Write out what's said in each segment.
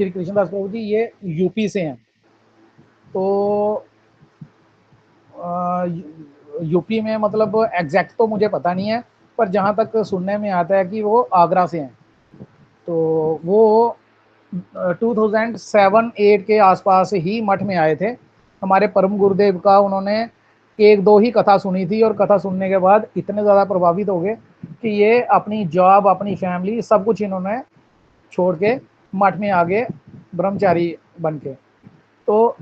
श्री कृष्णदास प्रभु जी ये यूपी से हैं। तो यूपी में मतलब एग्जैक्ट तो मुझे पता नहीं है, पर जहाँ तक सुनने में आता है कि वो आगरा से हैं। तो वो 2007-8 के आसपास ही मठ में आए थे। हमारे परम गुरुदेव का उन्होंने एक दो ही कथा सुनी थी, और कथा सुनने के बाद इतने ज़्यादा प्रभावित हो गए कि ये अपनी जॉब, अपनी फैमिली, सब कुछ इन्होंने छोड़ के मठ में आ गए ब्रह्मचारी बन के। तो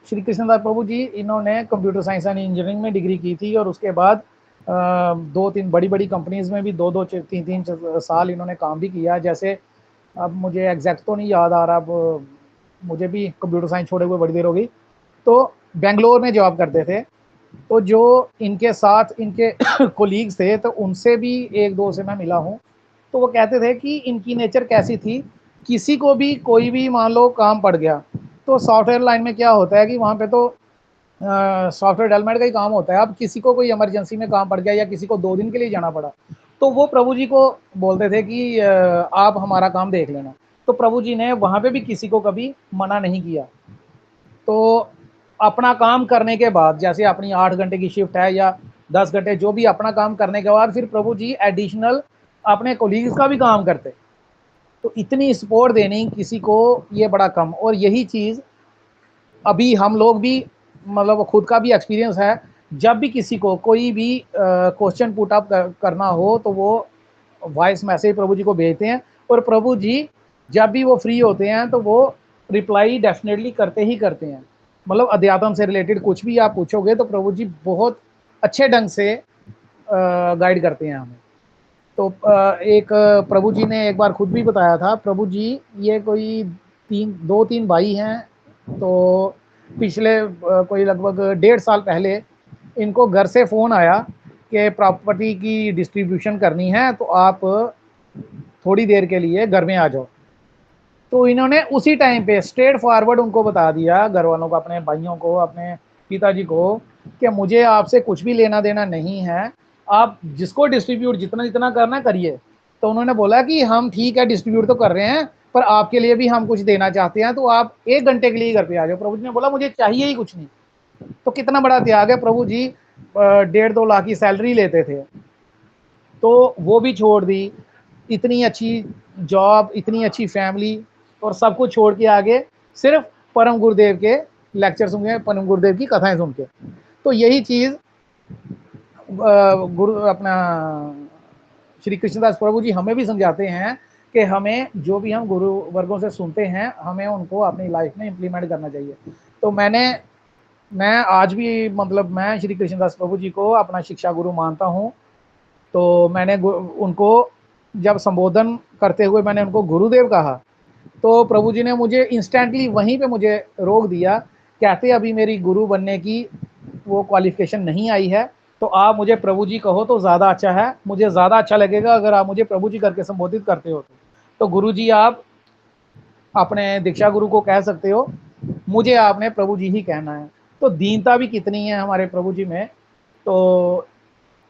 श्री कृष्णदास प्रभु जी इन्होंने कंप्यूटर साइंस एंड इंजीनियरिंग में डिग्री की थी, और उसके बाद दो तीन बड़ी बड़ी कंपनीज में भी दो दो तीन तीन साल इन्होंने काम भी किया। जैसे अब मुझे एग्जैक्ट तो नहीं याद आ रहा, अब मुझे भी कंप्यूटर साइंस छोड़े हुए बड़ी देर हो गई। तो बेंगलोर में जॉब करते थे। तो जो इनके साथ इनके कोलीग्स थे, तो उनसे भी एक दो से मैं मिला हूँ। तो वो कहते थे कि इनकी नेचर कैसी थी, किसी को भी कोई भी मान लो काम पड़ गया, तो सॉफ्टवेयर लाइन में क्या होता है कि वहाँ पे तो सॉफ्टवेयर डेवलपमेंट का ही काम होता है। अब किसी को कोई इमरजेंसी में काम पड़ गया या किसी को 2 दिन के लिए जाना पड़ा, तो वो प्रभु जी को बोलते थे कि आप हमारा काम देख लेना। तो प्रभु जी ने वहाँ पे भी किसी को कभी मना नहीं किया। तो अपना काम करने के बाद, जैसे अपनी 8 घंटे की शिफ्ट है या 10 घंटे, जो भी अपना काम करने के बाद फिर प्रभु जी एडिशनल अपने कोलीग्स का भी काम करते। तो इतनी सपोर्ट देनी किसी को, ये बड़ा कम। और यही चीज़ अभी हम लोग भी, मतलब खुद का भी एक्सपीरियंस है, जब भी किसी को कोई भी क्वेश्चन पुट अप करना हो, तो वो वॉइस मैसेज प्रभु जी को भेजते हैं, और प्रभु जी जब भी वो फ्री होते हैं तो वो रिप्लाई डेफिनेटली करते ही करते हैं। मतलब अध्यात्म से रिलेटेड कुछ भी आप पूछोगे तो प्रभु जी बहुत अच्छे ढंग से गाइड करते हैं हमें। तो एक प्रभु जी ने एक बार खुद भी बताया था, प्रभु जी ये कोई दो तीन भाई हैं। तो पिछले कोई लगभग 1.5 साल पहले इनको घर से फ़ोन आया कि प्रॉपर्टी की डिस्ट्रीब्यूशन करनी है, तो आप थोड़ी देर के लिए घर में आ जाओ। तो इन्होंने उसी टाइम पे स्ट्रेट फॉरवर्ड उनको बता दिया, घर वालों को, अपने भाइयों को, अपने पिताजी को, कि मुझे आपसे कुछ भी लेना देना नहीं है, आप जिसको डिस्ट्रीब्यूट जितना जितना करना करिए। तो उन्होंने बोला कि हम ठीक है डिस्ट्रीब्यूट तो कर रहे हैं, पर आपके लिए भी हम कुछ देना चाहते हैं, तो आप 1 घंटे के लिए घर पे आ जाओ। प्रभु जी ने बोला मुझे चाहिए ही कुछ नहीं। तो कितना बड़ा त्याग है। प्रभु जी 1.5-2 लाख की सैलरी लेते थे, तो वो भी छोड़ दी। इतनी अच्छी जॉब, इतनी अच्छी फैमिली, और सब कुछ छोड़ के आगे सिर्फ परम गुरुदेव के लेक्चर सुन के, परम गुरुदेव की कथाएं सुन के। तो यही चीज़ गुरु अपना श्री कृष्णदास प्रभु जी हमें भी समझाते हैं कि हमें जो भी हम गुरु वर्गों से सुनते हैं, हमें उनको अपनी लाइफ में इम्प्लीमेंट करना चाहिए। तो मैं आज भी, मतलब मैं श्री कृष्णदास प्रभु जी को अपना शिक्षा गुरु मानता हूँ। तो मैंने उनको जब संबोधन करते हुए मैंने उनको गुरुदेव कहा, तो प्रभु जी ने मुझे इंस्टेंटली वहीं पे मुझे रोक दिया। कहते अभी मेरी गुरु बनने की वो क्वालिफिकेशन नहीं आई है, तो आप मुझे प्रभु जी कहो तो ज़्यादा अच्छा है, मुझे ज़्यादा अच्छा लगेगा अगर आप मुझे प्रभु जी करके संबोधित करते हो। तो गुरु जी आप अपने दीक्षा गुरु को कह सकते हो, मुझे आपने प्रभु जी ही कहना है। तो दीनता भी कितनी है हमारे प्रभु जी में। तो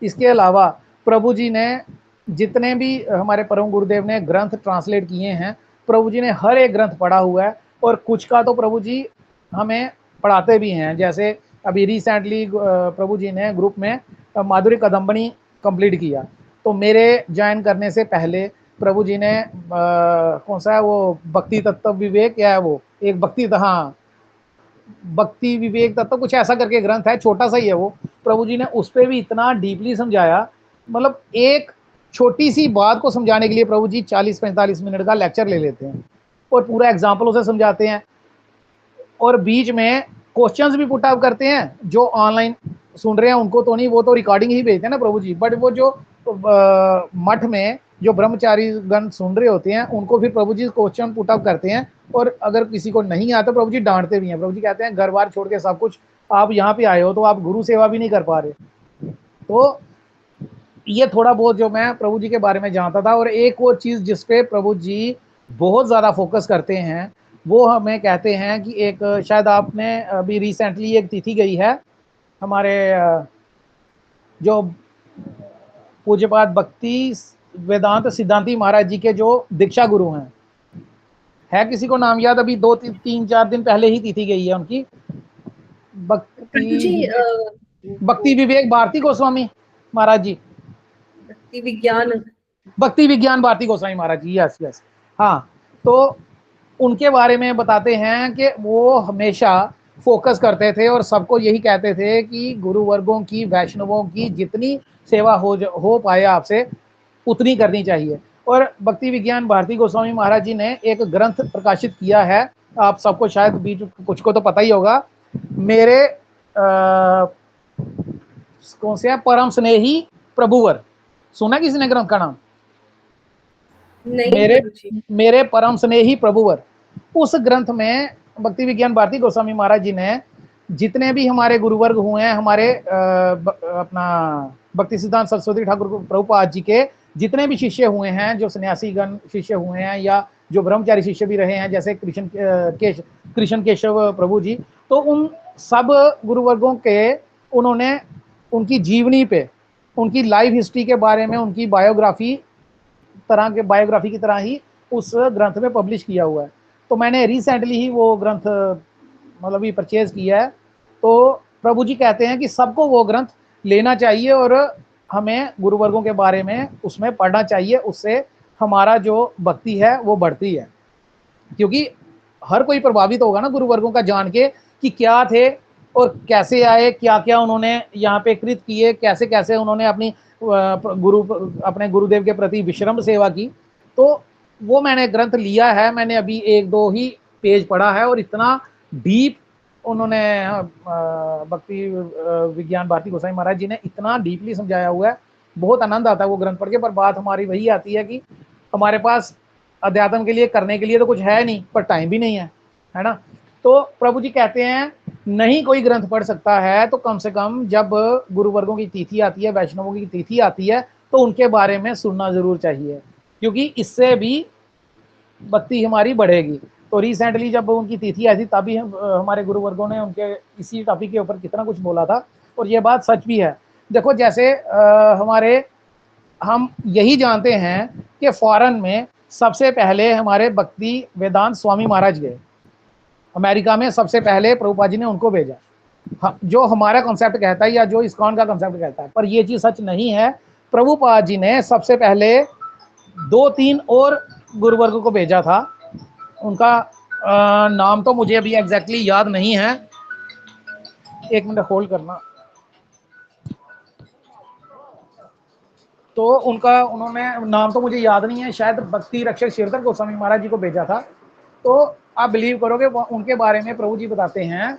इसके अलावा प्रभु जी ने जितने भी हमारे परम गुरुदेव ने ग्रंथ ट्रांसलेट किए हैं, प्रभु जी ने हर एक ग्रंथ पढ़ा हुआ है, और कुछ का तो प्रभु जी हमें पढ़ाते भी हैं। जैसे अभी रिसेंटली प्रभु जी ने ग्रुप में माधुरी कदम्बनी कंप्लीट किया। तो मेरे ज्वाइन करने से पहले प्रभु जी ने कौन सा है वो, भक्ति तत्व विवेक, क्या है वो, एक भक्ति, हाँ, भक्ति विवेक तत्व कुछ ऐसा करके ग्रंथ है, छोटा सा ही है वो। प्रभु जी ने उस पर भी इतना डीपली समझाया। मतलब एक छोटी सी बात को समझाने के लिए प्रभु जी 40-45 मिनट का लेक्चर ले लेते हैं, और पूरा एग्जाम्पलों से समझाते हैं। और बीच में क्वेश्चंस भी पुट अप करते हैं। जो ऑनलाइन सुन रहे हैं उनको तो नहीं, वो तो रिकॉर्डिंग ही भेजते हैं ना प्रभु जी, बट वो जो मठ में जो ब्रह्मचारी गण सुन रहे होते हैं, उनको फिर प्रभु जी क्वेश्चन पुट अप करते हैं। और अगर किसी को नहीं आता, प्रभु जी डांटते भी हैं। प्रभु जी कहते हैं घर बार छोड़ के सब कुछ आप यहाँ पे आए हो, तो आप गुरु सेवा भी नहीं कर पा रहे। तो ये थोड़ा बहुत जो मैं प्रभु जी के बारे में जानता था। और एक और चीज़ जिसपे प्रभु जी बहुत ज़्यादा फोकस करते हैं, वो हमें कहते हैं कि एक, शायद आपने अभी रिसेंटली एक तिथि गई है हमारे जो पूज्यपाद भक्ति वेदांत सिद्धांति महाराज जी के जो दीक्षा गुरु हैं, है किसी को नाम याद? अभी 2-3-4 दिन पहले ही तिथि गई है उनकी। जी भक्ति विवेक भारती गोस्वामी महाराज जी, भक्ति विज्ञान, भक्ति विज्ञान भारती गोस्वामी महाराज जी, यस यस। हाँ, तो उनके बारे में बताते हैं कि वो हमेशा फोकस करते थे और सबको यही कहते थे कि गुरु वर्गों की, वैष्णवों की जितनी सेवा हो पाए आपसे उतनी करनी चाहिए। और भक्ति विज्ञान भारती गोस्वामी महाराज जी ने एक ग्रंथ प्रकाशित किया है, आप सबको शायद बीच कुछ को तो पता ही होगा, मेरे कौन से है, परम स्नेही प्रभुवर, सुना किसी ने ग्रंथ का नाम? नहीं मेरे प्रभु जी। मेरे परम स्नेही प्रभुवर। उस ग्रंथ में भक्ति विज्ञान भारती गोस्वामी महाराज जी ने जितने भी हमारे गुरुवर्ग हुए हैं, हमारे अपना भक्ति सिद्धांत सरस्वती ठाकुर प्रभुपाद जी के जितने भी शिष्य हुए हैं, जो सन्यासी गण शिष्य हुए हैं या जो ब्रह्मचारी शिष्य भी रहे हैं, जैसे कृष्ण केशव प्रभु जी, तो उन सब गुरुवर्गों के उन्होंने उनकी जीवनी पे, उनकी लाइफ हिस्ट्री के बारे में, उनकी बायोग्राफी की तरह ही उस ग्रंथ में पब्लिश किया हुआ है। तो मैंने रिसेंटली ही वो ग्रंथ मतलब ही परचेज किया है। तो प्रभु जी कहते हैं कि सबको वो ग्रंथ लेना चाहिए और हमें गुरुवर्गों के बारे में उसमें पढ़ना चाहिए, उससे हमारा जो भक्ति है वो बढ़ती है। क्योंकि हर कोई प्रभावित होगा ना गुरुवर्गों का जान के कि क्या थे और कैसे आए, क्या क्या उन्होंने यहाँ पे कृत किए, कैसे कैसे उन्होंने अपने गुरुदेव के प्रति विश्रम सेवा की। तो वो मैंने ग्रंथ लिया है, मैंने अभी 1-2 ही पेज पढ़ा है और इतना डीप उन्होंने भक्ति विज्ञान भारती गोसाई महाराज जी ने इतना डीपली समझाया हुआ है, बहुत आनंद आता है वो ग्रंथ पढ़ के। पर बात हमारी वही आती है कि हमारे पास अध्यात्म के लिए करने के लिए तो कुछ है नहीं, पर टाइम भी नहीं है ना। तो प्रभु जी कहते हैं नहीं कोई ग्रंथ पढ़ सकता है तो कम से कम जब गुरुवर्गों की तिथि आती है, वैष्णवों की तिथि आती है, तो उनके बारे में सुनना जरूर चाहिए, क्योंकि इससे भी भक्ति हमारी बढ़ेगी। तो रिसेंटली जब उनकी तिथि आई थी तभी हमारे गुरुवर्गों ने उनके इसी टॉपिक के ऊपर कितना कुछ बोला था, और ये बात सच भी है। देखो जैसे हम यही जानते हैं कि फॉरेन में सबसे पहले हमारे भक्ति वेदांत स्वामी महाराज गए, अमेरिका में सबसे पहले प्रभुपाद जी ने उनको भेजा। जो हमारा कॉन्सेप्ट कहता है या जो इस्कॉन का कॉन्सेप्ट कहता है, पर ये चीज सच नहीं है। प्रभुपाद जी ने सबसे पहले 2-3 और गुरुवर्ग को भेजा था। उनका नाम तो मुझे अभी एग्जैक्टली याद नहीं है, 1 मिनट होल्ड करना। तो उन्होंने नाम तो मुझे याद नहीं है, शायद भक्ति रक्षक श्रीधर गोस्वामी महाराज जी को भेजा था। तो आप बिलीव करोगे उनके बारे में प्रभु जी बताते हैं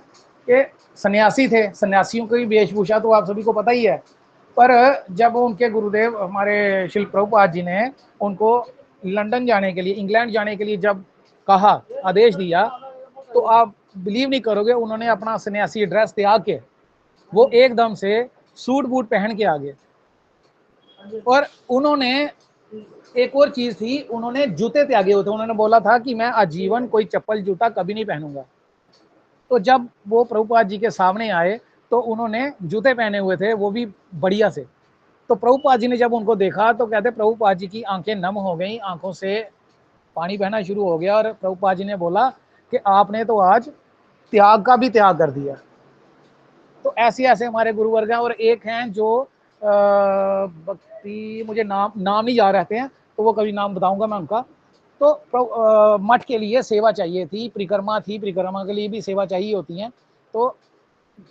कि सन्यासी थे, सन्यासियों की वेशभूषा तो आप सभी को पता ही है। पर जब उनके गुरुदेव हमारे शिल प्रभुपाद जी ने उनको लंदन जाने के लिए, इंग्लैंड जाने के लिए जब कहा, आदेश दिया, तो आप बिलीव नहीं करोगे उन्होंने अपना सन्यासी ड्रेस त्याग के वो एकदम से सूट बूट पहन के आ गए। और उन्होंने एक और चीज थी, उन्होंने जूते त्यागे हुए थे। उन्होंने बोला था कि मैं आजीवन कोई चप्पल जूता कभी नहीं पहनूंगा। तो जब वो प्रभुपाद जी के सामने आए तो उन्होंने जूते पहने हुए थे, वो भी बढ़िया से। तो प्रभुपाद जी ने जब उनको देखा तो कहते प्रभुपाद जी की आंखें नम हो गई, आंखों से पानी बहना शुरू हो गया, और प्रभुपाद जी ने बोला कि आपने तो आज त्याग का भी त्याग कर दिया। तो ऐसे ऐसे हमारे गुरुवर्ग हैं। और एक हैं जो भक्ति, मुझे नाम नहीं याद रहते हैं, तो वो कभी नाम बताऊंगा मैं उनका। तो मठ के लिए सेवा चाहिए थी, परिक्रमा थी, परिक्रमा के लिए भी सेवा चाहिए होती है। तो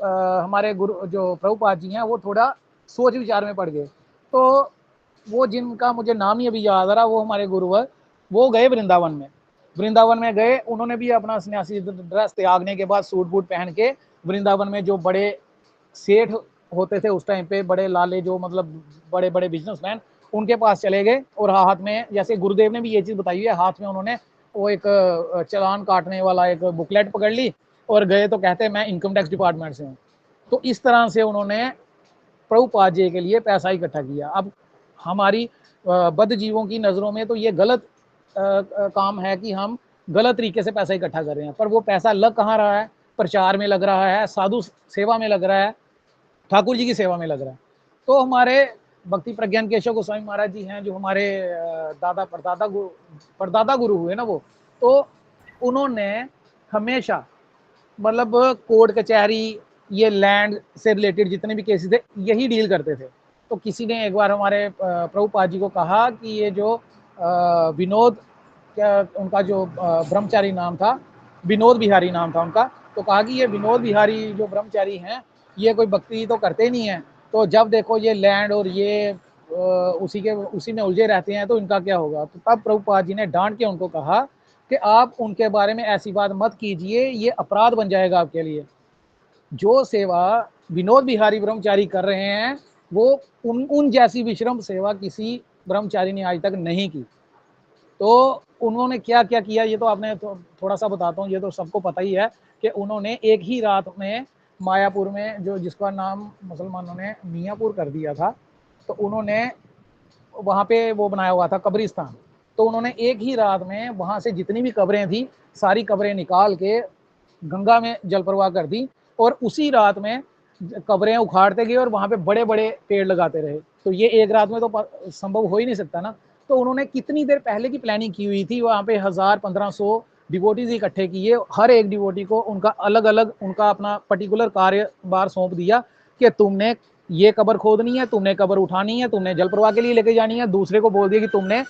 हमारे गुरु जो प्रभुपाद जी हैं वो थोड़ा सोच विचार में पड़ गए। तो वो जिनका मुझे नाम ही अभी याद आ रहा, वो हमारे गुरुवर, वो गए वृंदावन में। वृंदावन में गए, उन्होंने भी अपना सन्यासी ड्रेस त्यागने के बाद सूट बूट पहन के वृंदावन में जो बड़े सेठ होते थे उस टाइम पे, बड़े लाले जो मतलब बड़े बड़े बिजनेसमैन, उनके पास चले गए। और हाथ में, जैसे गुरुदेव ने भी ये चीज बताई है, हाथ में उन्होंने वो एक चालान काटने वाला एक बुकलेट पकड़ ली और गए। तो कहते हैं मैं इनकम टैक्स डिपार्टमेंट से हूँ। तो इस तरह से उन्होंने प्रभुपाद जी के लिए पैसा इकट्ठा किया। अब हमारी बद्ध जीवों की नज़रों में तो ये गलत काम है कि हम गलत तरीके से पैसा इकट्ठा कर रहे हैं, पर वो पैसा लग कहाँ रहा है? प्रचार में लग रहा है, साधु सेवा में लग रहा है, ठाकुर जी की सेवा में लग रहा है। तो हमारे भक्ति प्रज्ञान केशव गोस्वामी महाराज जी हैं, जो हमारे दादा परदादा गुरु हुए ना वो, तो उन्होंने हमेशा मतलब कोर्ट कचहरी, ये लैंड से रिलेटेड जितने भी केसेस थे यही डील करते थे। तो किसी ने एक बार हमारे प्रभुपाद जी को कहा कि ये जो विनोद, क्या उनका जो ब्रह्मचारी नाम था, विनोद बिहारी नाम था उनका, तो कहा कि ये विनोद बिहारी जो ब्रह्मचारी हैं ये कोई भक्ति तो करते नहीं है, तो जब देखो ये लैंड और ये उसी में उलझे रहते हैं तो इनका क्या होगा। तो तब प्रभुपाद जी ने डांट के उनको कहा कि आप उनके बारे में ऐसी बात मत कीजिए, ये अपराध बन जाएगा आपके लिए। जो सेवा विनोद बिहारी ब्रह्मचारी कर रहे हैं वो उन जैसी विश्रम सेवा किसी ब्रह्मचारी ने आज तक नहीं की। तो उन्होंने क्या क्या किया ये तो आपने थोड़ा सा बताता हूँ, ये तो सबको पता ही है कि उन्होंने एक ही रात में मायापुर में, जो जिसका नाम मुसलमानों ने मियाँपुर कर दिया था, तो उन्होंने वहाँ पे वो बनाया हुआ था कब्रिस्तान, तो उन्होंने एक ही रात में वहाँ से जितनी भी कब्रें थी सारी कब्रें निकाल के गंगा में जल प्रवाह कर दी, और उसी रात में कब्रें उखाड़ते गए और वहाँ पे बड़े बड़े पेड़ लगाते रहे। तो ये एक रात में तो संभव हो ही नहीं सकता ना। तो उन्होंने कितनी देर पहले की प्लानिंग की हुई थी, वहाँ पे 1000-1500 डिवोटीज इकट्ठे किए, हर एक डिवोटी को उनका अलग अलग उनका अपना पर्टिकुलर कार्यभार सौंप दिया कि तुमने ये कब्र खोदनी है, तुमने कब्र उठानी है, तुमने जल प्रवाह के लिए लेके जानी है। दूसरे को बोल दिया कि तुमने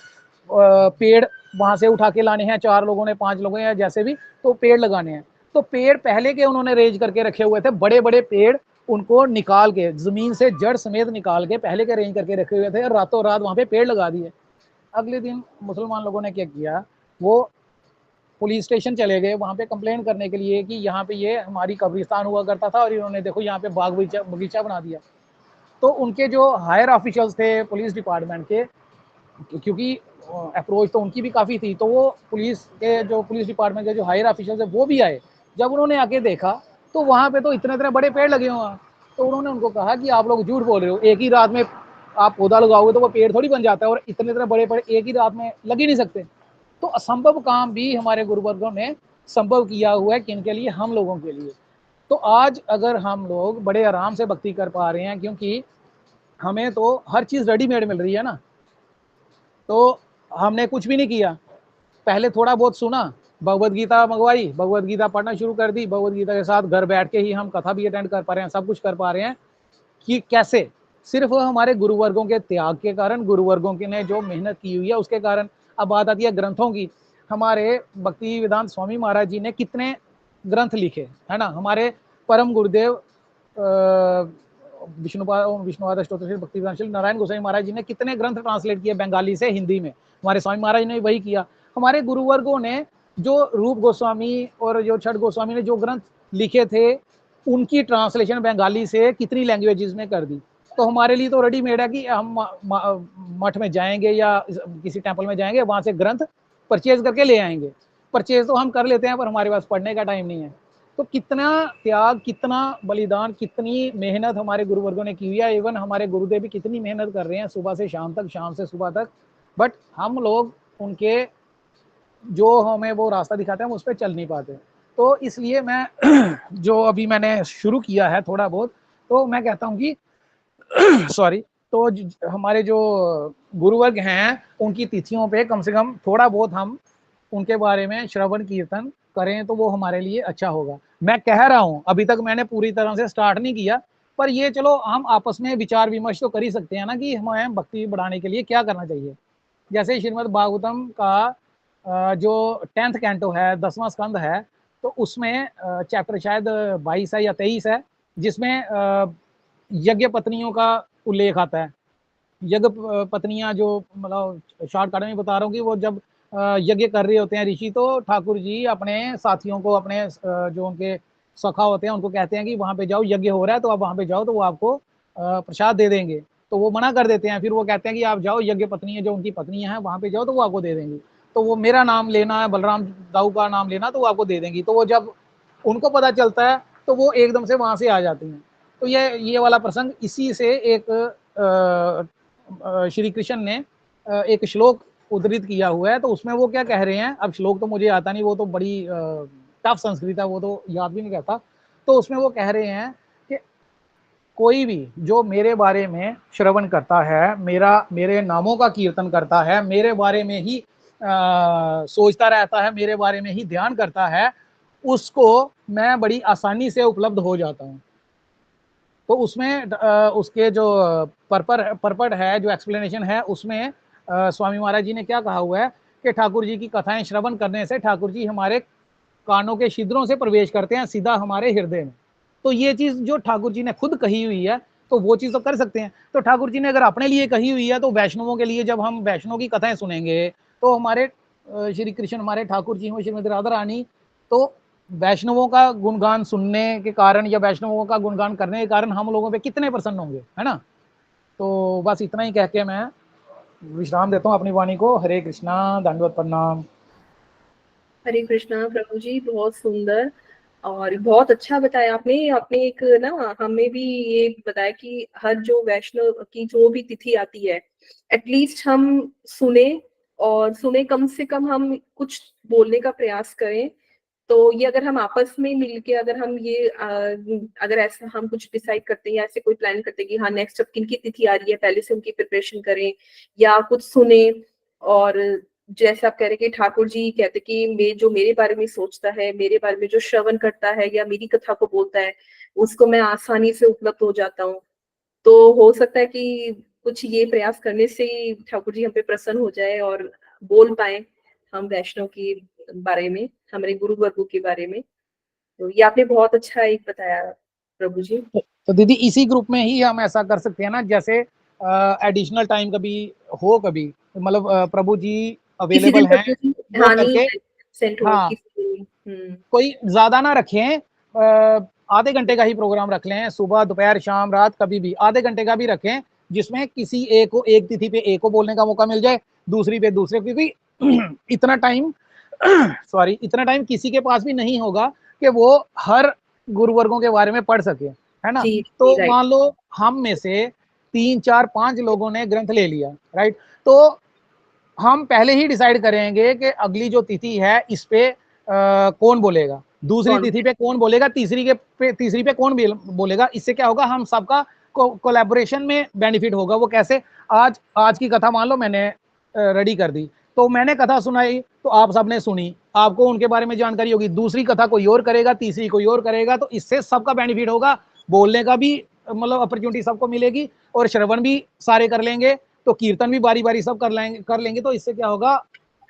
पेड़ वहां से उठा के लाने हैं, 4 लोगों ने 5 लोगों ने जैसे भी, तो पेड़ लगाने हैं। तो पेड़ पहले के उन्होंने रेंज करके रखे हुए थे, बड़े बड़े पेड़ उनको निकाल के जमीन से जड़ समेत निकाल के पहले के रेंज करके रखे हुए थे, और रातों रात वहां पे पेड़ लगा दिए। अगले दिन मुसलमान लोगों ने क्या किया, वो पुलिस स्टेशन चले गए वहां पे कंप्लेन करने के लिए कि यहाँ पे ये हमारी कब्रिस्तान हुआ करता था और इन्होंने देखो यहाँ पे बाग बगीचा बना दिया। तो उनके जो हायर ऑफिशियल्स थे पुलिस डिपार्टमेंट के, क्योंकि अप्रोच तो उनकी भी काफ़ी थी, तो वो पुलिस डिपार्टमेंट के जो हायर ऑफिसर्स है वो भी आए। जब उन्होंने आके देखा तो वहाँ पे तो इतने इतने बड़े पेड़ लगे हुए हैं। तो उन्होंने उनको कहा कि आप लोग झूठ बोल रहे हो, एक ही रात में आप पौधा लगाओगे तो वो पेड़ थोड़ी बन जाता है, और इतने इतने बड़े पेड़ एक ही रात में लग ही नहीं सकते। तो असंभव काम भी हमारे गुरुवर्गों ने संभव किया हुआ है, किनके लिए, हम लोगों के लिए। तो आज अगर हम लोग बड़े आराम से भक्ति कर पा रहे हैं, क्योंकि हमें तो हर चीज़ रेडीमेड मिल रही है ना, तो हमने कुछ भी नहीं किया, पहले थोड़ा बहुत सुना, भगवत गीता मंगवाई, भगवत गीता पढ़ना शुरू कर दी, भगवत गीता के साथ घर बैठ के ही हम कथा भी अटेंड कर पा रहे हैं, सब कुछ कर पा रहे हैं। कि कैसे? सिर्फ हमारे गुरुवर्गों के त्याग के कारण, गुरुवर्गों के ने जो मेहनत की हुई है उसके कारण। अब बात आती है ग्रंथों की। हमारे भक्ति वेदांत स्वामी महाराज जी ने कितने ग्रंथ लिखे, है ना। हमारे परम गुरुदेव विष्णुपाद अष्टोत्तर भक्ति वेदांत श्री नारायण गोसाई महाराज जी ने कितने ग्रंथ ट्रांसलेट किए बंगाली से हिंदी में, हमारे स्वामी महाराज ने वही किया। हमारे गुरुवर्गों ने जो रूप गोस्वामी और जो छठ गोस्वामी ने जो ग्रंथ लिखे थे उनकी ट्रांसलेशन बंगाली से कितनी लैंग्वेजेस में कर दी। तो हमारे लिए तो रेडीमेड है कि हम मठ में जाएंगे या किसी टेंपल में जाएंगे, वहां से ग्रंथ परचेज करके ले आएंगे। परचेज तो हम कर लेते हैं पर हमारे पास पढ़ने का टाइम नहीं है। तो कितना त्याग, कितना बलिदान, कितनी मेहनत हमारे गुरुवर्गों ने की हुई है। इवन हमारे गुरुदेव भी कितनी मेहनत कर रहे हैं, सुबह से शाम तक, शाम से सुबह तक, बट हम लोग उनके जो हमें वो रास्ता दिखाते हैं हम उस पर चल नहीं पाते। तो इसलिए मैं जो अभी मैंने शुरू किया है थोड़ा बहुत, तो मैं कहता हूँ कि सॉरी, तो हमारे जो गुरुवर्ग हैं उनकी तिथियों पे कम से कम थोड़ा बहुत हम उनके बारे में श्रवण कीर्तन करें तो वो हमारे लिए अच्छा होगा। मैं कह रहा हूँ, अभी तक मैंने पूरी तरह से स्टार्ट नहीं किया, पर ये चलो हम आपस में विचार विमर्श तो कर ही सकते हैं ना कि हमें भक्ति बढ़ाने के लिए क्या करना चाहिए। जैसे श्रीमद् भागवतम का जो 10th कैंटो है, 10वां स्कंद है, तो उसमें चैप्टर शायद 22 है या 23 है, जिसमें यज्ञ पत्नियों का उल्लेख आता है। यज्ञ पत्नियां जो, मतलब शॉर्टकट में बता रहा हूँ कि वो जब यज्ञ कर रहे होते हैं ऋषि, तो ठाकुर जी अपने साथियों को, अपने जो उनके सखा होते हैं उनको कहते हैं कि वहाँ पे जाओ, यज्ञ हो रहा है तो आप वहाँ पे जाओ, तो वो आपको प्रसाद दे देंगे। तो वो मना कर देते हैं, फिर वो कहते हैं कि आप जाओ, यज्ञ पत्नी है जो उनकी पत्नियां हैं वहाँ पे जाओ तो वो आपको दे देंगी। तो वो मेरा नाम लेना है, बलराम दाऊ का नाम लेना, तो वो आपको दे देंगी। तो वो जब उनको पता चलता है तो वो एकदम से वहाँ से आ जाती हैं। तो ये वाला प्रसंग इसी से एक श्री कृष्ण ने एक श्लोक उद्धृत किया हुआ है। तो उसमें वो क्या कह रहे हैं, अब श्लोक तो मुझे आता नहीं, वो तो बड़ी टफ संस्कृत है, वो तो याद भी नहीं करता। तो उसमें वो कह रहे हैं कि कोई भी जो मेरे बारे में श्रवण करता है, मेरे नामों का कीर्तन करता है, मेरे बारे में ही सोचता रहता है, मेरे बारे में ही ध्यान करता है, उसको मैं बड़ी आसानी से उपलब्ध हो जाता हूँ। तो उसमें उसके जो पर्पट है, जो एक्सप्लेनेशन है, उसमें स्वामी महाराज जी ने क्या कहा हुआ है कि ठाकुर जी की कथाएं श्रवण करने से ठाकुर जी हमारे कानों के छिद्रों से प्रवेश करते हैं सीधा हमारे हृदय में। तो ये चीज जो ठाकुर जी ने खुद कही हुई है, तो वो चीज तो कर सकते हैं। तो ठाकुर जी ने अगर अपने लिए कही हुई है, तो वैष्णवों के लिए जब हम वैष्णव की कथाएं सुनेंगे, तो हमारे श्री कृष्ण, हमारे ठाकुर जी हो, श्रीमती राधा रानी, तो वैष्णवों का गुणगान सुनने के कारण या वैष्णवों का गुणगान करने के कारण हम लोगों पे कितने प्रसन्न होंगे, है ना। तो बस इतना ही कह के मैं विश्राम देता हूँ अपनी वाणी को। हरे कृष्णा, दंडवत प्रणाम। हरे कृष्णा प्रभु जी, बहुत सुंदर और बहुत अच्छा बताया आपने। आपने एक ना हमें भी ये बताया कि हर जो वैष्णव की जो भी तिथि आती है, एटलीस्ट हम सुने, और सुने कम से कम हम कुछ बोलने का प्रयास करें। तो ये अगर हम आपस में मिलके अगर हम ये अगर ऐसा हम कुछ डिसाइड करते हैं या ऐसे कोई प्लान करते हैं कि हाँ नेक्स्ट अब किनकी तिथि आ रही है, पहले से उनकी प्रिपरेशन करें या कुछ सुने। और जैसे आप कह रहे हैं कि ठाकुर जी कहते कि जो मेरे बारे में सोचता है, मेरे बारे में जो श्रवण करता है या मेरी कथा को बोलता है, उसको मैं आसानी से उपलब्ध हो जाता हूँ। तो हो सकता है कि कुछ ये प्रयास करने से ही ठाकुर जी हम पे प्रसन्न हो जाए और बोल पाए हम वैष्णव के बारे में, हमारे गुरु वर्गों के बारे में। तो ये आपने बहुत अच्छा एक बताया प्रभु जी। तो दीदी इसी ग्रुप में ही हम ऐसा कर सकते हैं ना, जैसे एडिशनल टाइम कभी हो, कभी मतलब प्रभु जी किसी दिन अवेलेबल हैं प्रभु जी, वो हाँ नहीं करके। सेंट हो हाँ, किसी दिन। कोई ज्यादा ना रखें, आधे घंटे का ही प्रोग्राम रख लें, सुबह दोपहर शाम रात कभी भी आधे घंटे का भी रखें, जिसमें किसी एक को एक तिथि पे एक को बोलने का मौका मिल जाए, दूसरी पे दूसरे, क्योंकि इतना टाइम सॉरी, इतना टाइम किसी के पास भी नहीं होगा कि वो हर गुरुवर्गों के बारे में पढ़ सके, है ना। जी जी तो राइट। मान लो हम में से 3 4 5 लोगों ने ग्रंथ ले लिया, राइट। तो हम पहले ही डिसाइड करेंगे कि अगली जो तिथि है इस पे कौन बोलेगा, दूसरी कौन तिथि पे कौन बोलेगा, तीसरी पे कौन बोलेगा। इससे क्या होगा, हम सबका कोलैबोरेशन में बेनिफिट होगा। वो कैसे, आज आज की कथा मान लो मैंने रेडी कर दी, तो मैंने कथा सुनाई, तो आप सबने सुनी, आपको उनके बारे में जानकारी होगी, दूसरी कथा कोई और करेगा, तीसरी कोई और करेगा, तो इससे सबका बेनिफिट होगा, बोलने का भी मतलब अपॉर्चुनिटी सबको मिलेगी, और श्रवण भी सारे कर लेंगे, तो कीर्तन भी बारी बारी सब कर लेंगे। तो इससे क्या होगा,